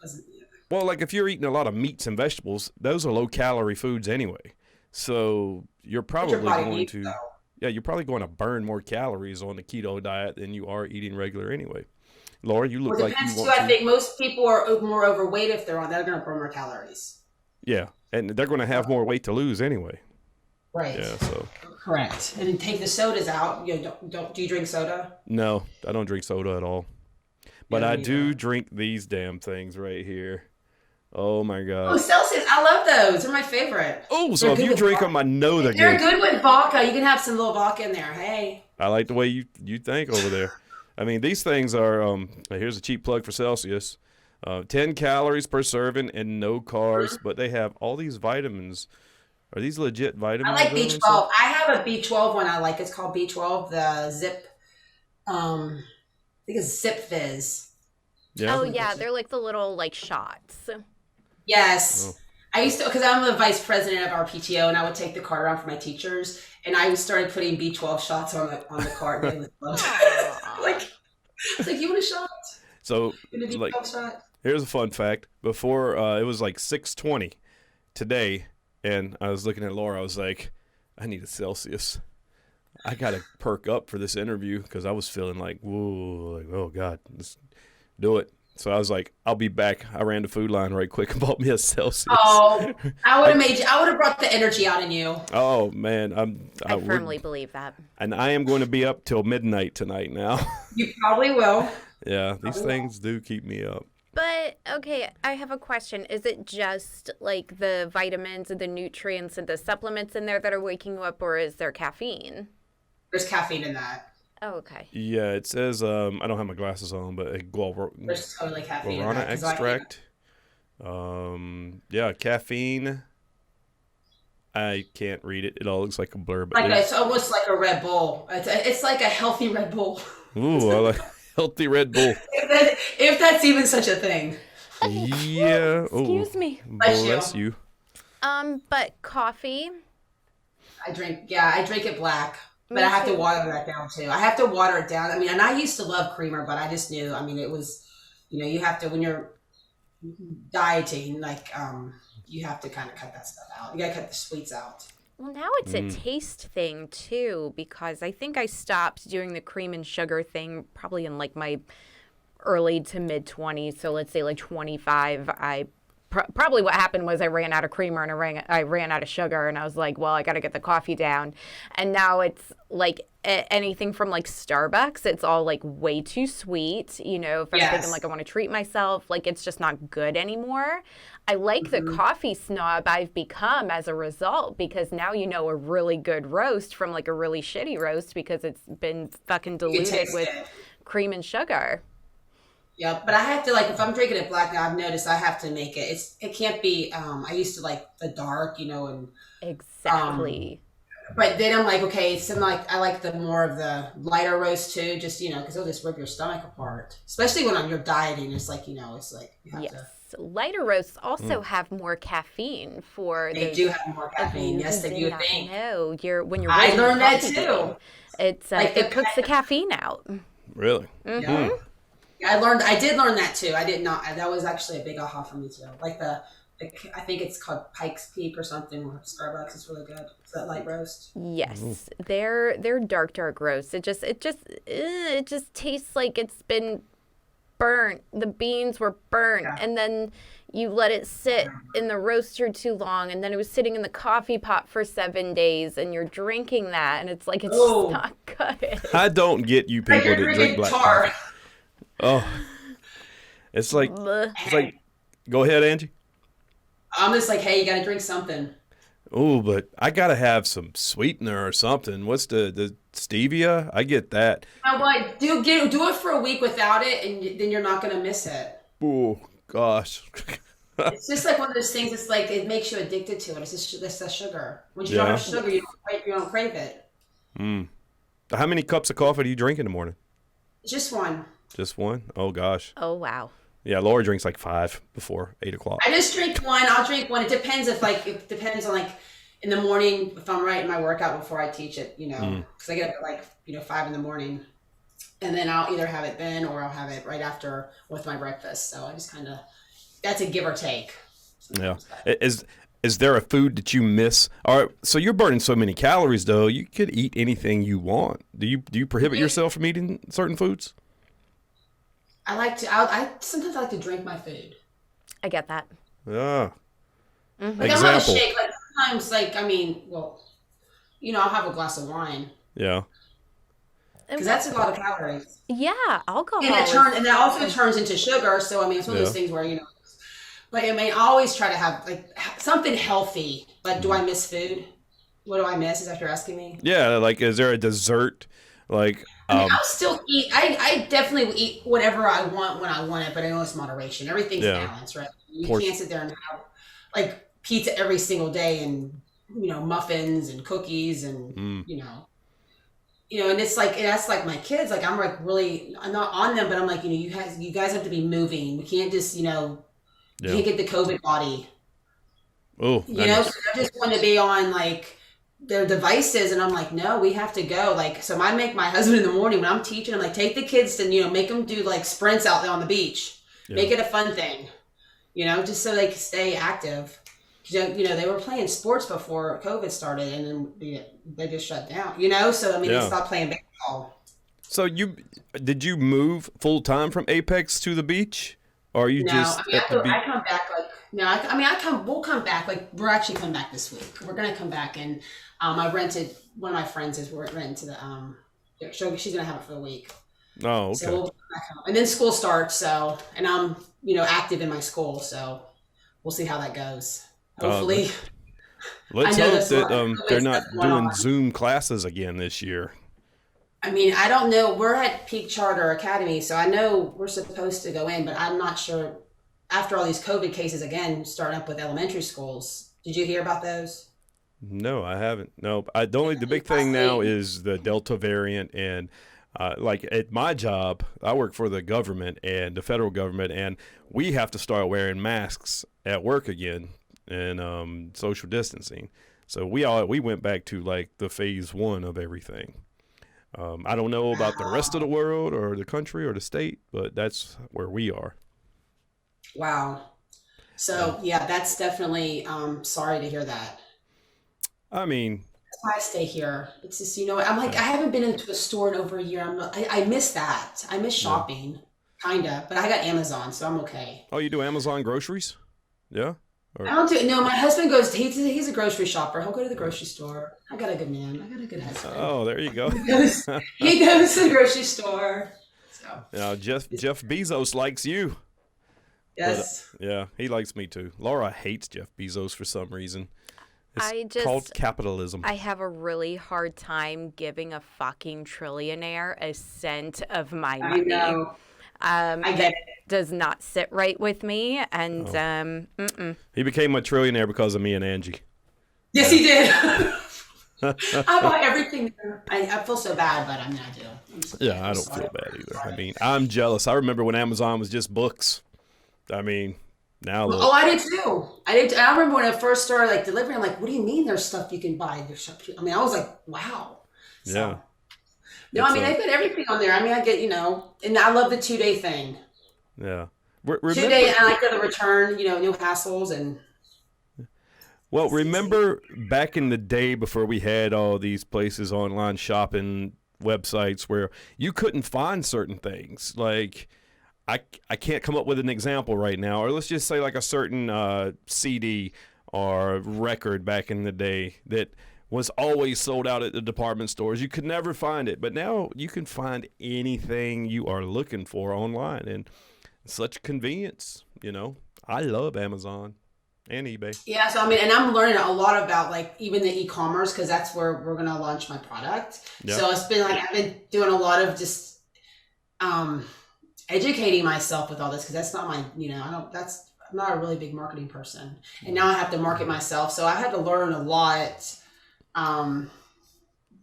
wasn't. Well, like if you're eating a lot of meats and vegetables, those are low calorie foods anyway. So you're probably you're probably going to burn more calories on the keto diet than you are eating regular anyway. Laura, you look Well, like depends you too. want I think most people are more overweight if they're on. They're going to burn more calories. Yeah, and they're going to have more weight to lose anyway. Right. Yeah, so. Correct. And then take the sodas out. You know, don't do you drink soda? No, I don't drink soda at all. But Yeah, I me do neither. drink these damn things right here. Oh my Oh, god. Celsius. I love those. They're my favorite. Oh, so They're if good you with drink vodka. them, I know they're They're good. good with vodka. You can have some little vodka in there. Hey. I like the way you think over there. I mean, these things are, here's a cheap plug for Celsius. 10 calories per serving and no carbs, but they have all these vitamins. Are these legit vitamins? I like though, and B12. stuff? I have a B12 one I like. It's called B12, the Zip. I think it's Zip Fizz. Yeah. Oh yeah, they're like the little like shots. Yes. Oh. I used to, because I'm the vice president of our PTO, and I would take the card around for my teachers, and I started putting B12 shots on the card. And they would love it. like, it's like, you want a shot? So, You want a like, B12 shot? here's a fun fact. Before, it was like 6:20 today, and I was looking at Laura. I was like, I need a Celsius. I got to perk up for this interview because I was feeling like, whoa, like, oh, God, let's do it. So I was like, I'll be back. I ran to Food Line right quick and bought me a Celsius. Oh, I would have brought the energy out in you. Oh, man. I firmly believe that. And I am going to be up till midnight tonight now. You probably will. Yeah, these things do keep me up. But okay, I have a question. Is it just like the vitamins and the nutrients and the supplements in there that are waking you up, or is there caffeine? There's caffeine in that. Oh, okay. Yeah, it says, I don't have my glasses on, but a There's totally caffeine in guarana that. 'cause extract. Yeah, caffeine. I can't read it. It all looks like a blur. But It's almost like a Red Bull. It's like a healthy Red Bull. ooh, I like healthy Red Bull. if that's even such a thing. Yeah. Excuse me. Bless you. But coffee. I drink it black. But Me I have to too. water that down too. I have to water it down. I mean, and I used to love creamer, but I just knew, I mean, it was, you have to, when you're dieting, like, you have to kind of cut that stuff out. You got to cut the sweets out. Well, now it's a taste thing too, because I think I stopped doing the cream and sugar thing probably in like my early to mid 20s. So let's say like 25, I probably what happened was I ran out of creamer and I ran out of sugar, and I was like, well, I got to get the coffee down. And now it's like anything from like Starbucks, it's all like way too sweet. You know, if I'm thinking like I want to treat myself, like it's just not good anymore. I like the coffee snob I've become as a result, because now you know a really good roast from like a really shitty roast because it's been fucking diluted with cream and sugar. Yeah, but I have to, like, if I'm drinking it black now, I've noticed I have to make it. It can't be. I used to like the dark, you know, and exactly. But then I'm like, okay, so I like the more of the lighter roast too, just, you know, because it'll just rip your stomach apart, especially when you're dieting. It's like, you know, it's like you have to. Lighter roasts also have more caffeine for They do have more caffeine. Yes, they do. No, when you're I learned that too. It's like it puts the caffeine out. Really? Yeah. I did learn that too. I did not. That was actually a big aha for me too. Like I think it's called Pike's Peak or something. Or Starbucks is really good. It's that light roast. Yes, they're dark roast. It just tastes like it's been burnt. The beans were burnt, and then you let it sit in the roaster too long, and then it was sitting in the coffee pot for 7 days, and you're drinking that, and it's like it's just not good. I don't get you people that drink black coffee. Oh, it's like go ahead, Angie. I'm just like, hey, you got to drink something. Oh, but I gotta have some sweetener or something. What's the stevia? I get that. You know what? Do it for a week without it, and then you're not gonna miss it. Oh gosh. It's just like one of those things. It's like it makes you addicted to it. It's the sugar. When you don't have sugar, you don't crave it. How many cups of coffee do you drink in the morning? Just one. Just one? Oh gosh. Oh wow. Yeah, Laura drinks like 5 before 8 o'clock. I just drink one. I'll drink one. It depends it depends on like in the morning if I'm writing my workout before I teach it, you know, because I get up at like, you know, 5 in the morning, and then I'll either have it then or I'll have it right after with my breakfast. So I just kind of, that's a give or take. Yeah. Is there a food that you miss? All right, so you're burning so many calories though. You could eat anything you want. Do you prohibit yourself from eating certain foods? I sometimes like to drink my food. I get that. Yeah. Like I'll have a shake. Like sometimes, like I mean, well, you know, I'll have a glass of wine. Yeah. Because that's a lot of calories. Yeah, alcohol. And that also turns into sugar. So I mean, it's one of those things where, you know. But I mean, I always try to have like something healthy. But do I miss food? What do I miss? Is that what you're asking me? Yeah. Like, is there a dessert? Like. I mean, I'll still eat. I definitely will eat whatever I want when I want it, but I know it's moderation. Everything's balanced, right? You can't sit there and have like pizza every single day, and you know, muffins and cookies, and you know, and it's like that's like my kids. Like I'm not on them, but I'm like, you know, you guys have to be moving. We can't just, you know, you can't get the COVID body. Oh, you know, so I just want to be on like their devices, and I'm like, no, we have to go. Like, so I make my husband in the morning when I'm teaching, I'm like, take the kids to, you know, make them do like sprints out there on the beach, make it a fun thing, you know, just so they can stay active. You know, they were playing sports before COVID started, and then they just shut down, you know, so I mean, they stopped playing baseball. So did you move full time from Apex to the beach, or are you just I come back like, we'll come back. Like, we're actually coming back this week. We're going to come back, and I rented, one of my friends is renting to the, so she's going to have it for a week. Oh, okay. So we'll come back home. And then school starts, so, and I'm, you know, active in my school, so we'll see how that goes. Hopefully. Let's hope that they're not doing Zoom classes again this year. I mean, I don't know. We're at Peak Charter Academy, so I know we're supposed to go in, but I'm not sure. After all these COVID cases again, starting up with elementary schools. Did you hear about those? No, I haven't. No, the big thing now is the Delta variant, and like at my job, I work for the government and the federal government, and we have to start wearing masks at work again and social distancing. So we went back to like the phase 1 of everything. I don't know about the rest of the world or the country or the state, but that's where we are. Wow. So yeah, that's definitely, sorry to hear that. I mean, that's why I stay here. It's just, you know, I'm like, I haven't been into a store in over a year. I miss that. I miss shopping, kind of, but I got Amazon, so I'm okay. Oh, you do Amazon groceries? Yeah. Or, I don't do no. My husband goes. He's a grocery shopper. He'll go to the grocery store. I got a good man. I got a good husband. oh, there you go. He goes to the grocery store. So Now, Jeff Bezos likes you. yes. But, yeah, he likes me too. Laura hates Jeff Bezos for some reason. I It's just- called capitalism. I have a really hard time giving a fucking trillionaire a cent of my I money. know. I get That it. does not sit right with me, and He became a trillionaire because of me and Angi. Yes, he did. I buy everything there. I feel so bad, but I mean, I do. Yeah, I don't feel bad either. I mean, I'm jealous. I remember when Amazon was just books. I mean, now look. Oh, I did too. I remember when I first started like delivering. I'm like, what do you mean? There's stuff you can buy. There's stuff. I mean, I was like, wow. So, Yeah. no, I mean, I put everything on there. I mean, I get and I love the 2-day thing. Yeah. 2-day, and I like the return. No hassles and. Well, remember back in the day before we had all these places, online shopping websites, where you couldn't find certain things. Like, I can't come up with an example right now. Or let's just say like a certain CD or record back in the day that was always sold out at the department stores. You could never find it. But now you can find anything you are looking for online. And such convenience, I love Amazon. And eBay. Yeah, so I mean, and I'm learning a lot about like even the e-commerce because that's where we're gonna launch my product. Yep. So it's been like I've been doing a lot of just educating myself with all this because that's not my, I'm not a really big marketing person, and now I have to market myself. So I had to learn a lot,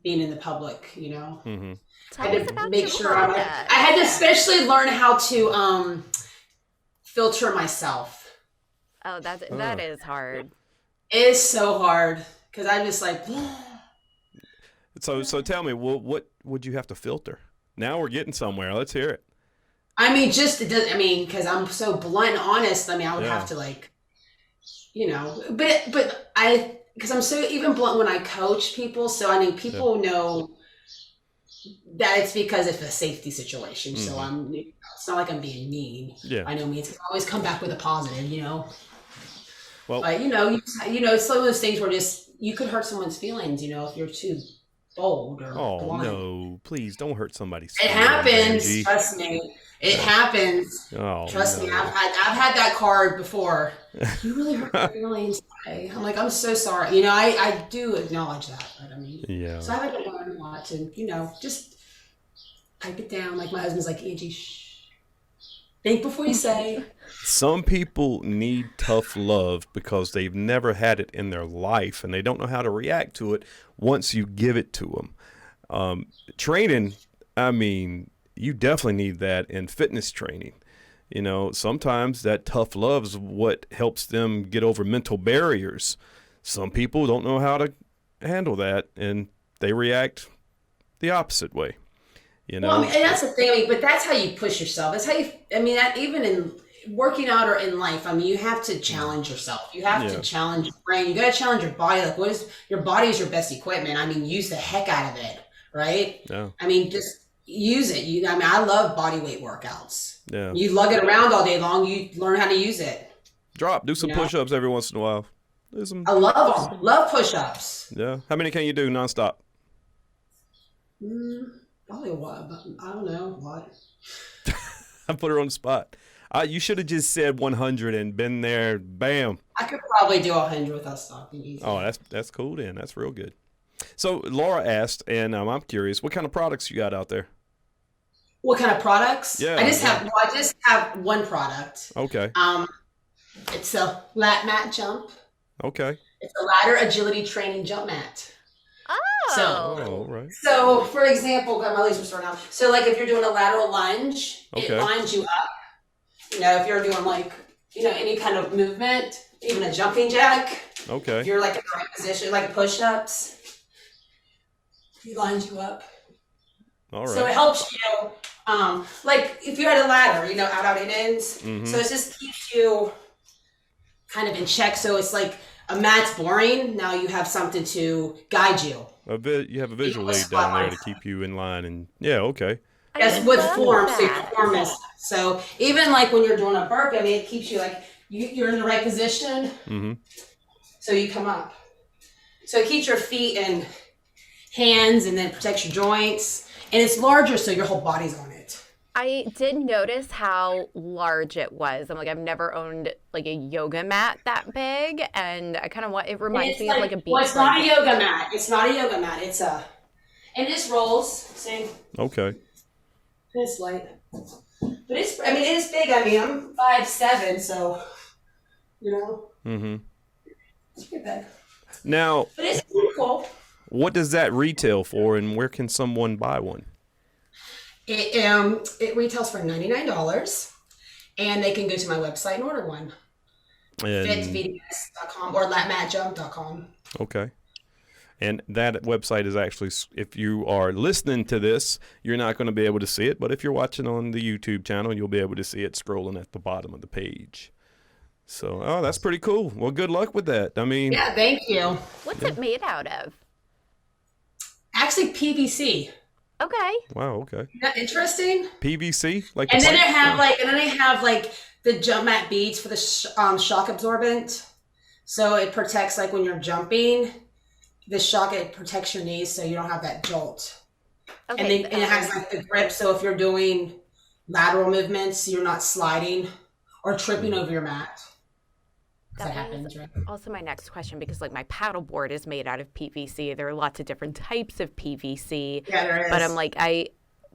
being in the public. Mm-hmm. I had to make sure I had to especially learn how to filter myself. oh, that is hard. It is so hard because I'm just like. So tell me, what would you have to filter? Now we're getting somewhere. Let's hear it. I mean, because I'm so blunt and honest. I mean, I would have to because I'm so even blunt when I coach people. So I mean, people know that it's because it's a safety situation. Mm-hmm. So it's not like I'm being mean. Yeah. I know means I always come back with a positive, Well, but it's some of those things where just you could hurt someone's feelings, if you're too bold or blunt. No, please don't hurt somebody's feelings. It happens. Angie. Trust me. It happens. Oh, trust me. I've had that card before. You really hurt my feelings today. I'm like, I'm so sorry. I do acknowledge that, but I mean, yeah. So I had to learn a lot to, just pipe it down. Like my husband's like, Angie, shh. Think before you say. Some people need tough love because they've never had it in their life and they don't know how to react to it once you give it to them. Training, I mean, you definitely need that in fitness training. Sometimes that tough love is what helps them get over mental barriers. Some people don't know how to handle that and they react the opposite way. Well, I mean, and that's the thing. But that's how you push yourself. That's how you. I mean, that even in working out or in life. I mean, you have to challenge yourself. You have to challenge your brain. You got to challenge your body. Like, what is your body is your best equipment. I mean, use the heck out of it, right? Yeah. I mean, just use it. I love body weight workouts. Yeah. You lug it around all day long. You learn how to use it. Do some push-ups every once in a while. I love them. Love push-ups. Yeah. How many can you do nonstop? Probably what? I don't know what. I put her on the spot. You should have just said 100 and been there. Bam. I could probably do 100 without stopping easy. Oh, that's cool then. That's real good. So Laura asked, and I'm curious, what kind of products you got out there? What kind of products? Yeah. I just have one product. Okay. It's a Latmat Jump. Okay. It's a ladder agility training jump mat. Oh, right. So, for example, got my legs starting out. So, like, if you're doing a lateral lunge, it lines you up. If you're doing any kind of movement, even a jumping jack. Okay. If you're like in the right position, like push-ups, it lines you up. All right. So it helps you, like if you had a ladder, out in ends. Mm-hmm. So it just keeps you kind of in check. So it's like a mat's boring. Now you have something to guide you. You have a visual aid down there to keep you in line, and okay. Yes, with form. So your form is so even like when you're doing a burpee, I mean, it keeps you like you're in the right position. Mm-hmm. So you come up. So it keeps your feet and hands and then protects your joints. And it's larger, so your whole body's on it. I did notice how large it was. I'm like, I've never owned like a yoga mat that big, and I kind of want. It reminds me of like a beach. Well, it's not a yoga mat. It's not a yoga mat. It's a, and this rolls. See? Okay. It's light, but it's. I mean, it is big. I mean, I'm 5'7", so you know. Mm-hmm. It's pretty big. Now, but it's pretty cool. What does that retail for, and where can someone buy one? It retails for $99, and they can go to my website and order one. FITVDS.com or latmatjump.com. Okay. And that website is actually, if you are listening to this, you're not going to be able to see it. But if you're watching on the YouTube channel, you'll be able to see it scrolling at the bottom of the page. So, oh, that's pretty cool. Well, good luck with that. I mean, yeah, thank you. What's it made out of? Actually, PVC. Okay. Wow. Okay. Isn't that interesting? PVC, like. And then they have like the jump mat beads for the shock absorbent. So it protects like when you're jumping, the shock, it protects your knees so you don't have that jolt. Okay. And it has like the grip, so if you're doing lateral movements, you're not sliding or tripping over your mat. That happens, right? Also my next question, because like my paddleboard is made out of PVC. There are lots of different types of PVC. Yeah, there is. But I'm like, I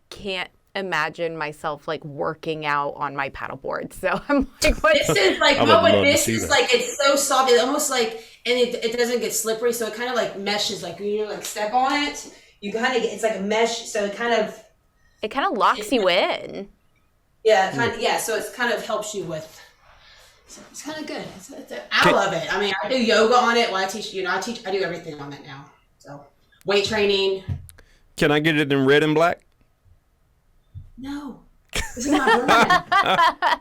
can't imagine myself like working out on my paddleboard. So I'm like, what? This is like, this is like, it's so soft. It's almost like, and it doesn't get slippery. So it kind of like meshes, like when you like step on it, you kind of get, it's like a mesh. So it kind of locks you in. Yeah. So it kind of helps you with. So it's kind of good. I love it. I mean, I do yoga on it. When I teach, I do everything on it now. So weight training. Can I get it in red and black? No. This is not red.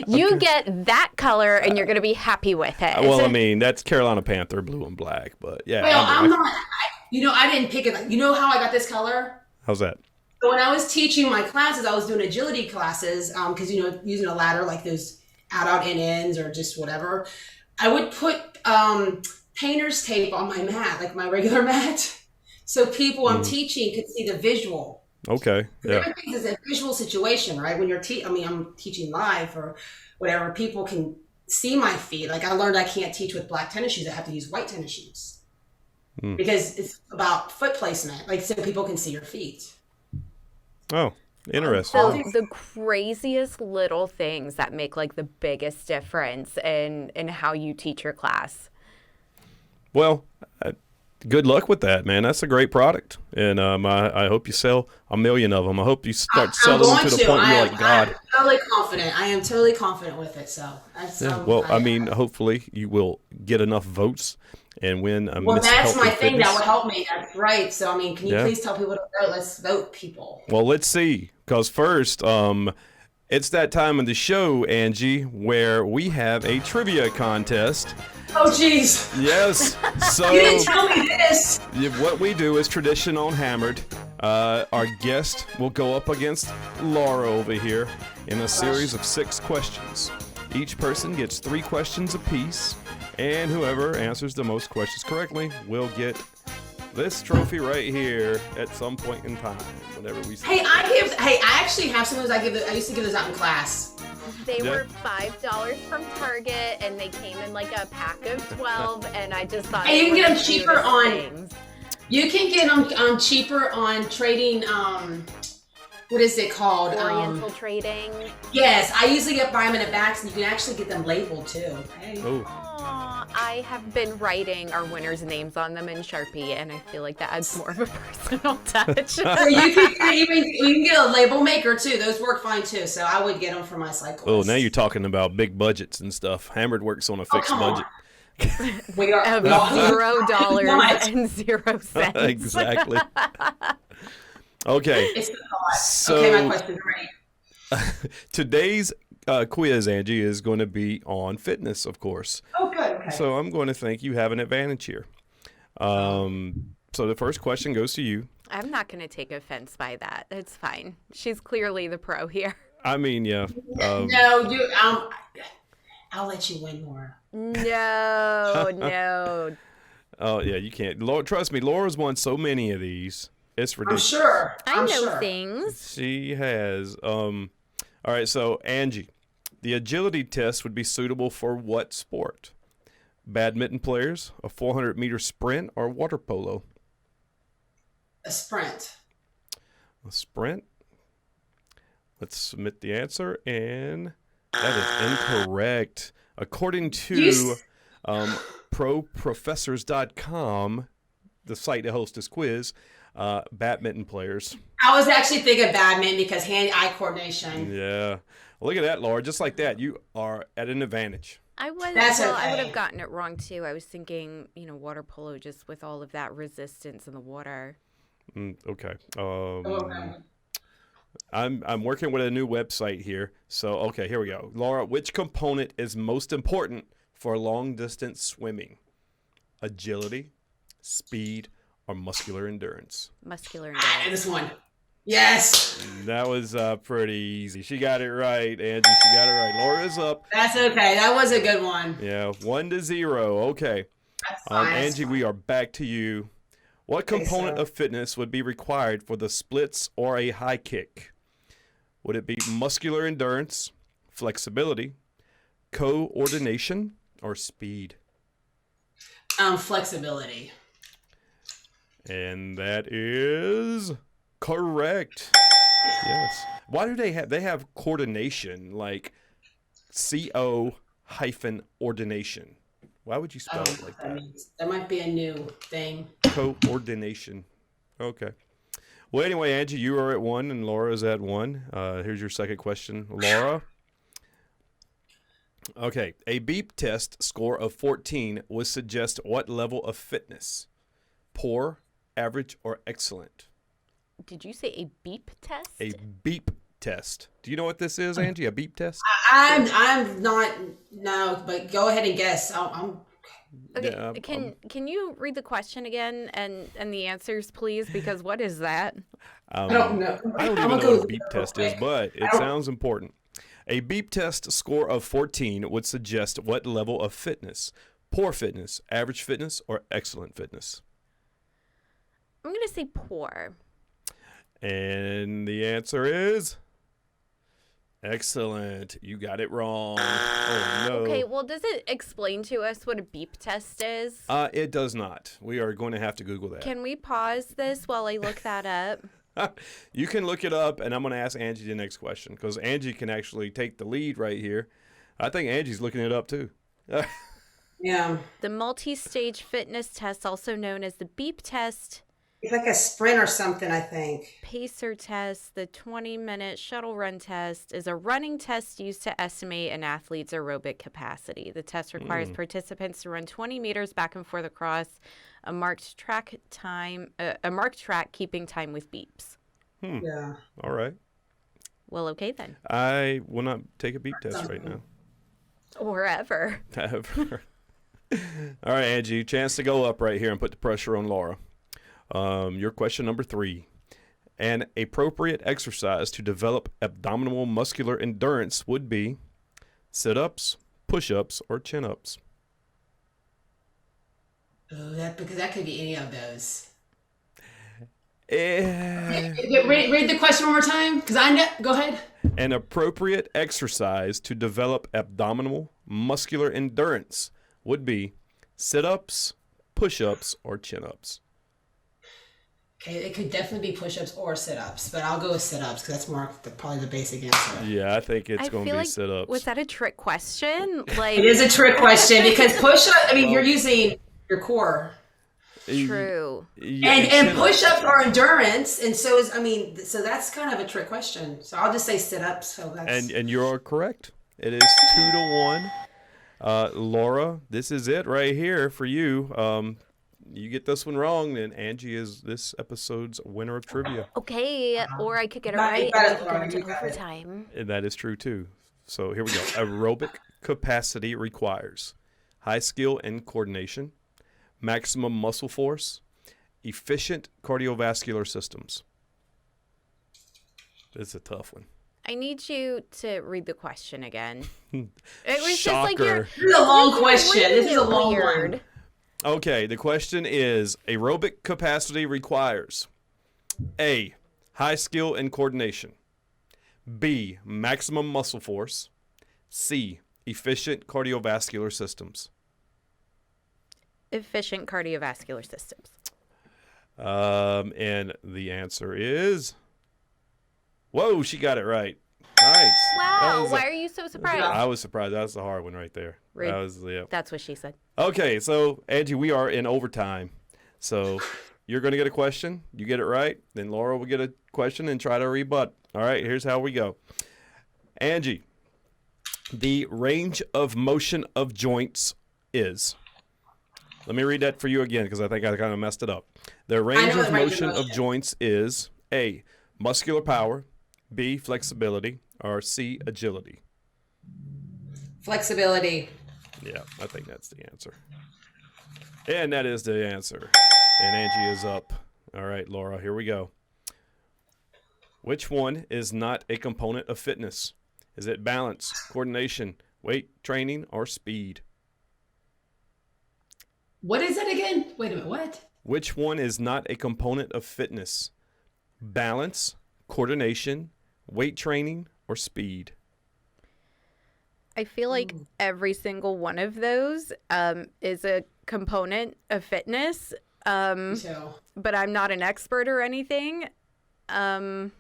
You get that color and you're going to be happy with it. Well, I mean, that's Carolina Panther, blue and black, but yeah. Well, I didn't pick it. You know how I got this color? How's that? So when I was teaching my classes, I was doing agility classes, because, using a ladder like those out in ends or just whatever, I would put painter's tape on my mat, like my regular mat, so people I'm teaching could see the visual. Okay. Yeah. Everything is a visual situation, right? When you're I'm teaching live or whatever, people can see my feet. Like I learned I can't teach with black tennis shoes. I have to use white tennis shoes because it's about foot placement, like so people can see your feet. Oh. Interesting. So the craziest little things that make like the biggest difference in how you teach your class. Well, good luck with that, man. That's a great product, and I hope you sell 1 million of them. I hope you start selling them to the point where you're like, God. I'm totally confident. I am totally confident with it. So I mean, hopefully you will get enough votes and win a Well, Miss that's Healthy my thing. Fitness. That would help me. That's right. So, I mean, can you please tell people to vote? Let's vote, people. Well, let's see. Because first, it's that time of the show, Angie, where we have a trivia contest. Oh, jeez. Yes. So you didn't tell me this. What we do is tradition on Hammered. Our guest will go up against Laura over here in a series of 6 questions. Each person gets 3 questions apiece, and whoever answers the most questions correctly will get this trophy right here at some point in time, whenever we see. I actually have some of those. I used to give those out in class. They were $5 from Target, and they came in like a pack of 12, and I just thought. And you can get them cheaper on. Things. You can get them cheaper on trading. What is it called? Oriental trading. Yes, I usually buy them in a box, and you can actually get them labeled too. Hey. Oh. I have been writing our winners' names on them in Sharpie, and I feel like that adds more of a personal touch. So you can get a label maker too. Those work fine too. So I would get them for my cyclist. Oh, now you're talking about big budgets and stuff. Hammered works on a fixed budget. We are of $0 and 0 cents. Exactly. Okay. It's a so okay, my questions are ready. Today's quiz, Angie, is going to be on fitness, of course. Oh, good. Okay. So I'm going to think you have an advantage here. So the first question goes to you. I'm not going to take offense by that. It's fine. She's clearly the pro here. I mean, yeah. No, I'll let you win, Laura. No. Oh yeah, you can't. Laura, trust me, Laura's won so many of these. It's I'm ridiculous. sure. I I'm know sure. things. She has. All right, so Angie, the agility test would be suitable for what sport? Badminton players, a 400-meter sprint, or water polo? A sprint. A sprint. Let's submit the answer, and that is incorrect. According to ProProfessors.com, the site that hosts this quiz, badminton players. I was actually thinking badminton because hand-eye coordination. Yeah. Look at that, Laura. Just like that, you are at an advantage. I would okay. have gotten it wrong too. I was thinking, water polo, just with all of that resistance in the water. Okay. Okay. I'm working with a new website here. So, okay, here we go. Laura, which component is most important for long distance swimming? Agility, speed, or muscular endurance? Muscular I endurance. know this one. Yes. That was pretty easy. She got it right, Angie. She got it right. Laura is up. That's okay. That was a good one. Yeah, 1-0. Okay. That's fine. Angie, we are back to you. What component of fitness would be required for the splits or a high kick? Would it be muscular endurance, flexibility, coordination, or speed? Flexibility. And that is correct. Yes. Why do they have coordination, like CO-ordination? Why would you spell it like that? That might be a new thing. Coordination. Okay. Well, anyway, Angie, you are at 1 and Laura's at 1. Here's your second question, Laura. Okay. A beep test score of 14 would suggest what level of fitness? Poor, average, or excellent? Did you say a beep test? A beep test. Do you know what this is, Angie? A beep test? I'm not. No, but go ahead and guess. I'm Okay, Yeah, can you read the question again and the answers, please? Because what is that? I don't know. I don't even know what a beep test is, but it sounds important. A beep test score of 14 would suggest what level of fitness? Poor fitness, average fitness, or excellent fitness? I'm going to say poor. And the answer is excellent. You got it wrong. Oh, no. Okay, well, does it explain to us what a beep test is? It does not. We are going to have to Google that. Can we pause this while I look that up? You can look it up, and I'm going to ask Angie the next question because Angie can actually take the lead right here. I think Angie's looking it up, too. Yeah. The multi-stage fitness test, also known as the beep test, It's like a sprint or something, I think. pacer test, the 20-minute shuttle run test, is a running test used to estimate an athlete's aerobic capacity. The test requires participants to run 20 meters back and forth across a marked track keeping time with beeps. Yeah. All right. Well, okay then. I will not take a beep test right now. Or ever. Ever. All right, Angie, chance to go up right here and put the pressure on Laura. Your question number 3. An appropriate exercise to develop abdominal muscular endurance would be sit-ups, push-ups, or chin-ups. Oh, because that could be any of those. Read the question one more time, because I know. Go ahead. An appropriate exercise to develop abdominal muscular endurance would be sit-ups, push-ups, or chin-ups. Okay, it could definitely be push-ups or sit-ups, but I'll go with sit-ups because that's probably the basic answer. Yeah, I think it's going to be like, sit-ups. Was that a trick question? It is a trick question because push-up, you're using your core. True. Yeah, And push-ups are endurance, and so is, so that's kind of a trick question. So I'll just say sit-ups. So that's... And you're correct. It is 2-1. Laura, this is it right here for you. You get this one wrong, then Angie is this episode's winner of trivia. Okay, or I could get it right and we could go into overtime. And that is true, too. So here we go. Aerobic capacity requires high skill and coordination, maximum muscle force, efficient cardiovascular systems. This is a tough one. I need you to read the question again. It was just like Shocker. This is a long question. reading This is a it long weird. one. Okay, the question is, aerobic capacity requires A, high skill and coordination, B, maximum muscle force, C, efficient cardiovascular systems. Efficient cardiovascular systems. And the answer is, whoa, she got it right. Nice. Wow, why are you so surprised? I was surprised. That was the hard one right there. Rude. That was, yeah. That's what she said. Okay, so Angie, we are in overtime. So you're going to get a question. You get it right. Then Laura will get a question and try to rebut. All right, here's how we go. Angie, the range of motion of joints is. Let me read that for you again because I think I kind of messed it up. The range of motion of joints is A, muscular power, B, flexibility, or C, agility. Flexibility. Yeah, I think that's the answer. And that is the answer. And Angie is up. All right, Laura, here we go. Which one is not a component of fitness? Is it balance, coordination, weight training, or speed? What is it again? Wait a minute, what? Which one is not a component of fitness? Balance, coordination, weight training, or speed? I feel like every single one of those is a component of fitness, but I'm not an expert or anything. I'm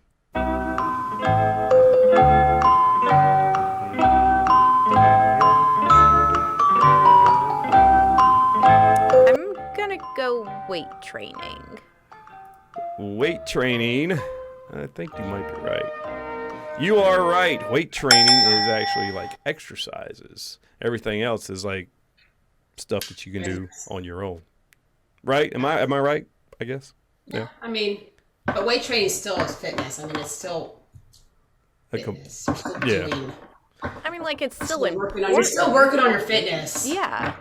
gonna go weight training. Weight training. I think you might be right. You are right. Weight training is actually like exercises. Everything else is like stuff that you can do on your own. Right? Am I right? I guess. Yeah. I mean, but weight training still is fitness. I mean, it's still fitness. You're still doing. I mean, like it's still You're still working on your fitness. Yeah.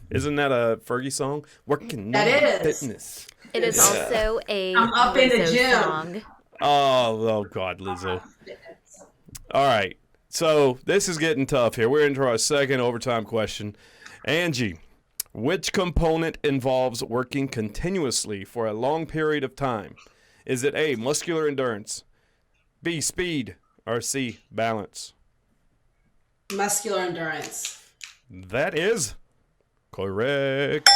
Isn't that a Fergie song? Working That on is. fitness. It is also a I'm up in the Lizzo gym. song. Oh God, Lizzo. All right. So this is getting tough here. We're into our second overtime question. Angie, which component involves working continuously for a long period of time? Is it A, muscular endurance, B, speed, or C, balance? Muscular endurance. That is correct.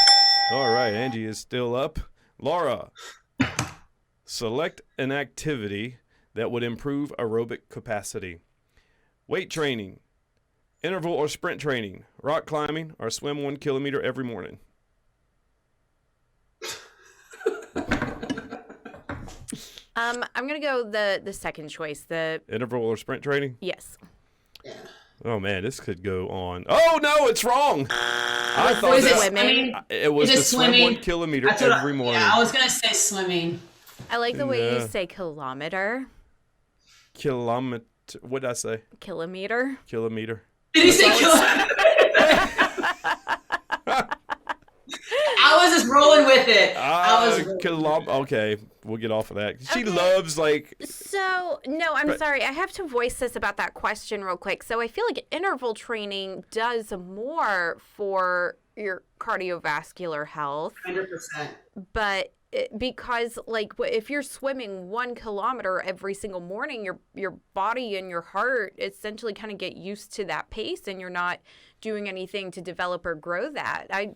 All right, Angie is still up. Laura, select an activity that would improve aerobic capacity. Weight training, interval or sprint training, rock climbing, or swim 1 kilometer every morning. I'm gonna go the second choice. The Interval or sprint training? yes. Yeah. Oh man, this could go on. Oh no, it's wrong. I thought Was it that swimming? it was Is it to swim swimming? 1 kilometer That's what every morning. Yeah, I was gonna say swimming. I like the way Yeah. you say kilometer. Kilometer. What did I say? Kilometer. Kilometer. Did you say kilometer? I was just rolling with it. Okay, we'll get off of that. She loves like. So, no, I'm sorry. I have to voice this about that question real quick. So, I feel like interval training does more for your cardiovascular health. 100%. But because, like, if you're swimming 1 kilometer every single morning, your body and your heart essentially kind of get used to that pace, and you're not doing anything to develop or grow that. I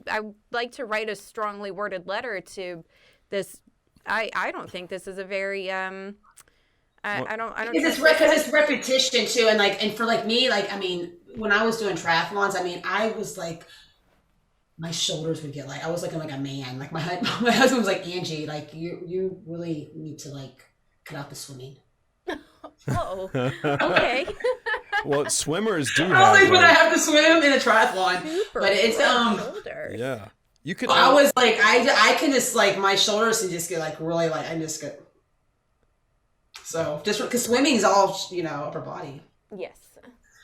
like to write a strongly worded letter to this. I don't think this is a very I don't Because it's repetition too, and for me, I mean, when I was doing triathlons, I mean, I was like, my shoulders would get I was looking like a man. Like my husband was like, Angie, like you really need to cut out the swimming. Oh, okay. Well, swimmers do I have. was like, but I have to swim in a triathlon. Super But it's shoulders. Yeah, you could. I was like, I can just my shoulders can just get really I just get. So just because swimming is all upper body. Yes.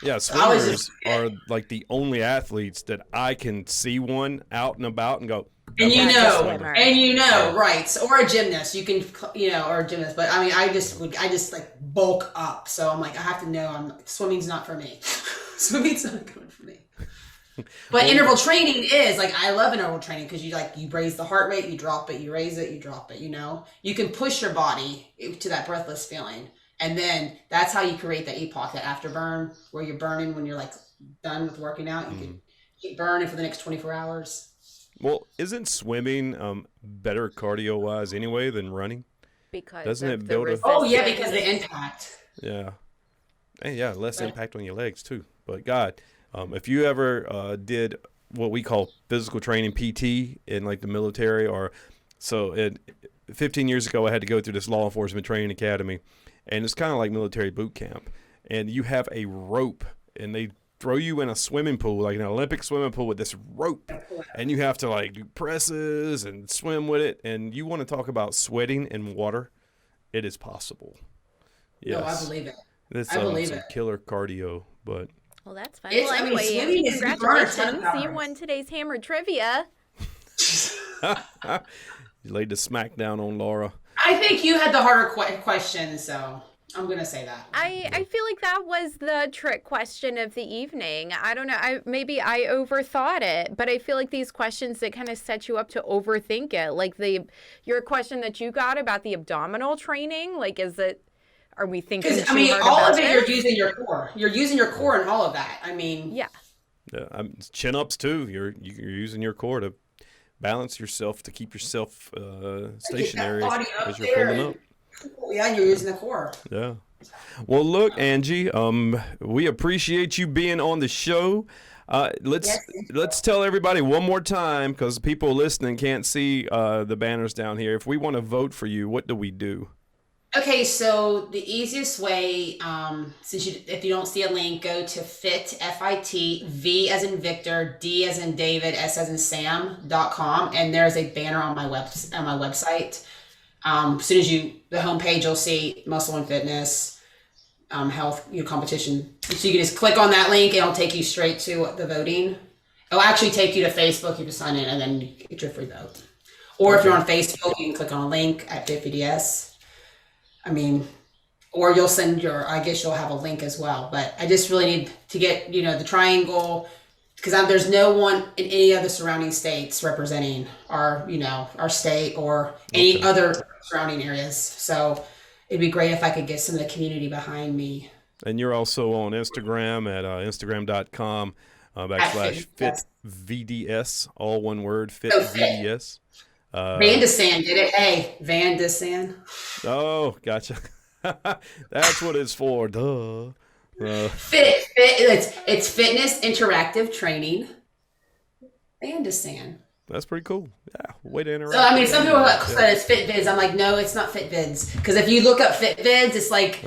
Yeah, swimmers are like the only athletes that I can see one out and about and go, And I'm you not a know, swimmer. right. So, or a gymnast, you can, or a gymnast. But I mean, I just like bulk up. So I'm like, I have to know swimming's not for me. Swimming's not good for me. But interval training is like, I love interval training because you raise the heart rate, you drop it, you raise it, you drop it, you can push your body to that breathless feeling. And then that's how you create that EPOC, that afterburn, where you're burning when you're like done with working out. You can keep burning for the next 24 hours. Well, isn't swimming better cardio-wise anyway than running? Because doesn't of it the build a... resistance. Oh, yeah, because the impact. Yeah. And yeah, less impact on your legs too. But God, if you ever did what we call physical training, PT, in like the military, 15 years ago, I had to go through this law enforcement training academy, and it's kind of like military boot camp. And you have a rope, and they throw you in a swimming pool, like an Olympic swimming pool with this rope, and you have to like do presses and swim with it. And you want to talk about sweating in water? It is possible. Yes. No, I believe it. It's I believe some it. killer cardio, but Well, that's fun. It's- Well, I mean, anyway, swimming Angie, is the congratulations. burn You won today's Hammer Trivia. you laid the smack down on Laura. I think you had the harder question, so I'm going to say that. I feel like that was the trick question of the evening. I don't know. Maybe I overthought it, but I feel like these questions that kind of set you up to overthink it. Like your question that you got about the abdominal training, like are we thinking too hard all about of it, this? you're using your core. You're using your core in all of that. I mean, Yeah. Chin ups too. You're using your core to balance yourself, to keep yourself stationary as you're pulling up. Yeah, you're using the core. Yeah. Well, look, Angie, we appreciate you being on the show. Let's tell everybody one more time, because people listening can't see the banners down here. If we want to vote for you, what do we do? Okay, so the easiest way, if you don't see a link, go to FITV as in Victor, D as in David, S as in Sam.com, and there's a banner on my website. As soon as the homepage, you'll see Muscle and Fitness, health, competition. So you can just click on that link, and it'll take you straight to the voting. It'll actually take you to Facebook. You can sign in, and then you get your free vote. Or if you're on Facebook, you can click on a link at FITVDS. Or you'll I guess you'll have a link as well. But I just really need to get, the triangle, because there's no one in any of the surrounding states representing our state or any other surrounding areas. So it'd be great if I could get some of the community behind me. And you're also on Instagram at Instagram.com /FITVDS, all one word, FITVDS. Van De Sande did it. Hey, Van De Sande. Oh, gotcha. That's what it's for. Duh. It's fitness interactive training. Van De Sande. That's pretty cool. Yeah, way to interact. So some people said it's FitVids. I'm like, no, it's not FitVids, because if you look up FitVids, it's like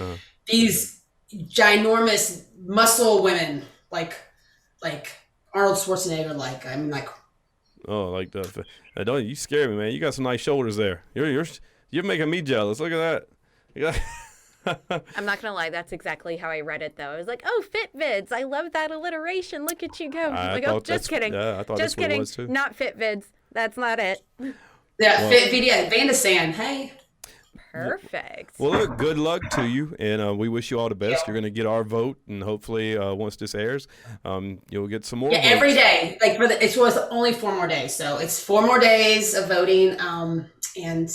these ginormous muscle women, like Arnold Schwarzenegger. Oh, like don't you scare me, man. You got some nice shoulders there. You're making me jealous. Look at that. I'm not gonna lie, that's exactly how I read it though. I was like, oh, FitVids. I love that alliteration. Look at you go. Just kidding. Yeah, I thought just that's what kidding. it was too. Not FitVids. That's not it. Yeah, FitVDS, Van De Sande. Hey. Perfect. Well, look, good luck to you, and we wish you all the best. You're going to get our vote, and hopefully, once this airs, you'll get some more. Yeah, votes. every day. It was only 4 more days, so it's 4 more days of voting, and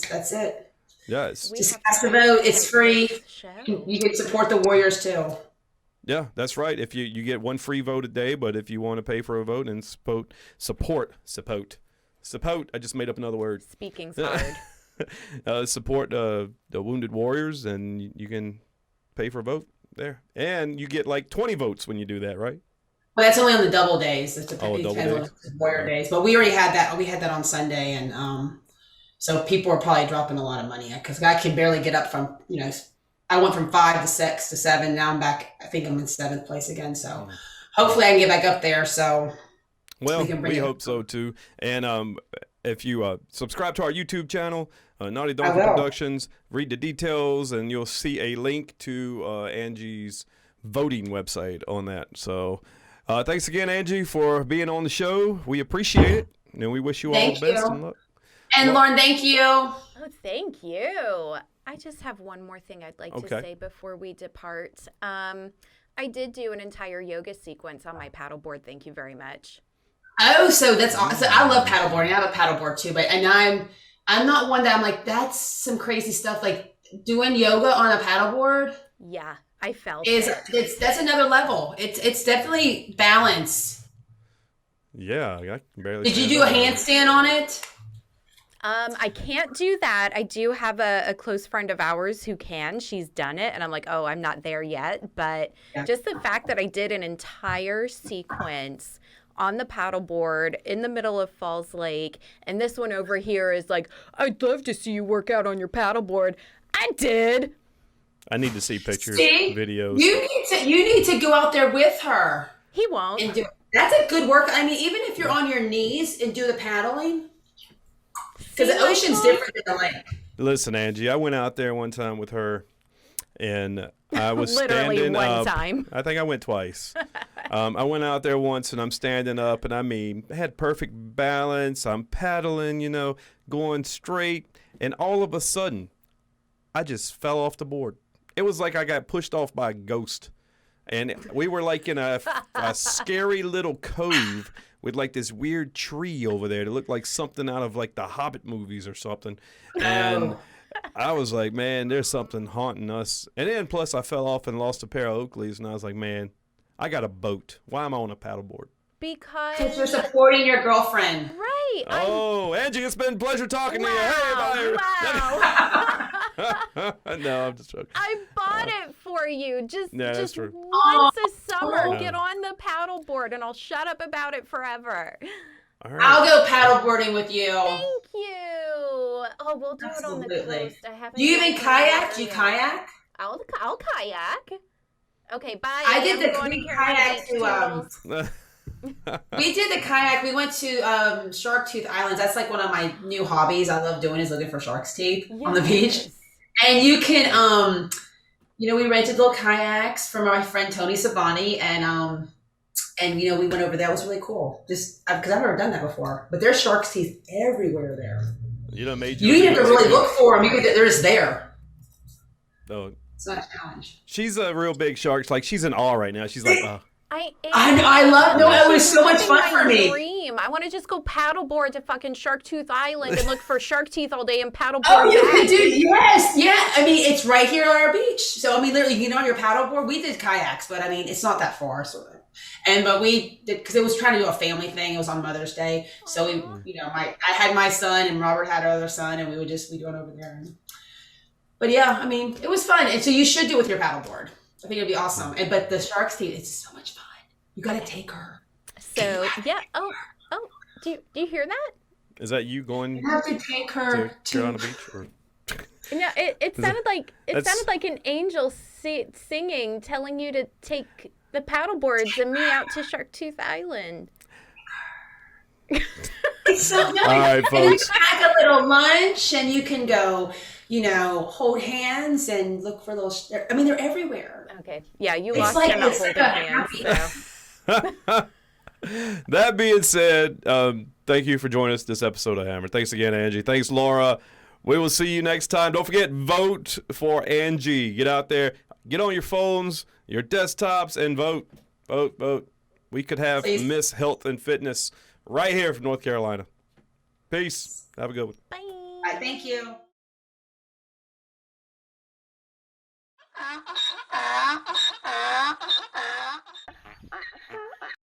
that's it. Yes. Just cast a vote. It's free. You can support the Warriors too. Yeah, that's right. If you get 1 free vote a day, but if you want to pay for a vote and support. I just made up another word. Speaking's hard. Support the wounded warriors, and you can pay for a vote there, and you get like 20 votes when you do that, right? Well, that's only on the double days. It's double days. Warrior days, but we already had that. We had that on Sunday, and so people are probably dropping a lot of money because I can barely get up from I went from 5 to 6 to 7. Now I'm back. I think I'm in 7th place again. So hopefully I can get back up there. So we hope so too. And if you subscribe to our YouTube channel, Naughty Donkey Productions, read the details, and you'll see a link to Angie's voting website on that. So thanks again, Angie, for being on the show. We appreciate it. And we wish you all Thank the best you. and luck. And Lauren, thank you. Oh, thank you. I just have one more thing I'd like to say before we depart. I did do an entire yoga sequence on my paddleboard. Thank you very much. Oh, so that's awesome. So I love paddleboarding. I have a paddleboard too, but I'm not one that I'm like, that's some crazy stuff. Like doing yoga on a paddleboard. Yeah, I felt that's another level. It's definitely balance. Yeah, I can barely. Did you do a handstand on it? I can't do that. I do have a close friend of ours who can. She's done it, and I'm like, oh, I'm not there yet. But just the fact that I did an entire sequence on the paddleboard in the middle of Falls Lake, and this one over here is like, I'd love to see you work out on your paddleboard. I did. I need to see pictures, See? videos. You need to go out there with her. He won't. And that's a good work. I mean, even if you're on your knees and do the paddling, because the ocean's different than the lake. Listen, Angie, I went out there one time with her, and I was literally standing one up. time. I think I went twice. I went out there once, and I'm standing up, and I had perfect balance. I'm paddling, going straight, and all of a sudden, I just fell off the board. It was like I got pushed off by a ghost, and we were like in a scary little cove with like this weird tree over there that looked like something out of like the Hobbit movies or something. And I was like, man, there's something haunting us. And then plus I fell off and lost a pair of Oakleys, and I was like, man, I got a boat. Why am I on a paddleboard? Because you're supporting your girlfriend. Right. Oh, Angie, it's been a pleasure talking to you. Hey, bye. Wow. No, I'm just joking. I bought it for you. Just that's true. once a summer, get on the paddleboard, and I'll shut up about it forever. All right. I'll go paddleboarding with you. Thank you. Oh, we'll do it on the coast. I haven't. Do you even kayak? Do you kayak? I'll kayak. Okay, bye. I did the kayak to we did the kayak. We went to Shark Tooth Islands. That's like one of my new hobbies. I love doing is looking for shark's teeth on the beach. And you can, we rented little kayaks from my friend Tony Savani, and we went over there. It was really cool. Just because I've never done that before. But there's shark's teeth everywhere there. You don't have to really look for them. They're just there. Oh, it's not a challenge. She's a real big shark. Like she's in awe right now. She's like, I love. No, it was so much fun for me. Dream. I want to just go paddleboard to fucking Shark Tooth Island and look for shark teeth all day and paddleboard. Oh, you can do yes, yeah. I mean, it's right here on our beach. So I mean, literally, you can get on your paddleboard. We did kayaks, but I mean, it's not that far. But we did because it was trying to do a family thing. It was on Mother's Day, so I had my son and Robert had our other son, and we went over there. But yeah, I mean, it was fun, and so you should do it with your paddleboard. I think it'd be awesome. But the shark's teeth, it's so much fun. You got to take her. So, yeah. Oh, do you hear that? Is that you going? You have to take her to on the beach? Or? No, it sounded like an angel singing, telling you to take the paddleboards and me out to Shark Tooth Island. It's so nice. All right, folks. And you pack a little lunch, and you can go, hold hands and look for little. I mean, they're everywhere. Okay. Yeah, you lost him not holding hands. So. That being said, thank you for joining us this episode of Hammer. Thanks again, Angie. Thanks, Laura. We will see you next time. Don't forget, vote for Angie. Get out there. Get on your phones, your desktops, and vote. Vote, vote. We could have Miss Health and Fitness right here from North Carolina. Peace. Have a good one. Bye. Bye. Thank you.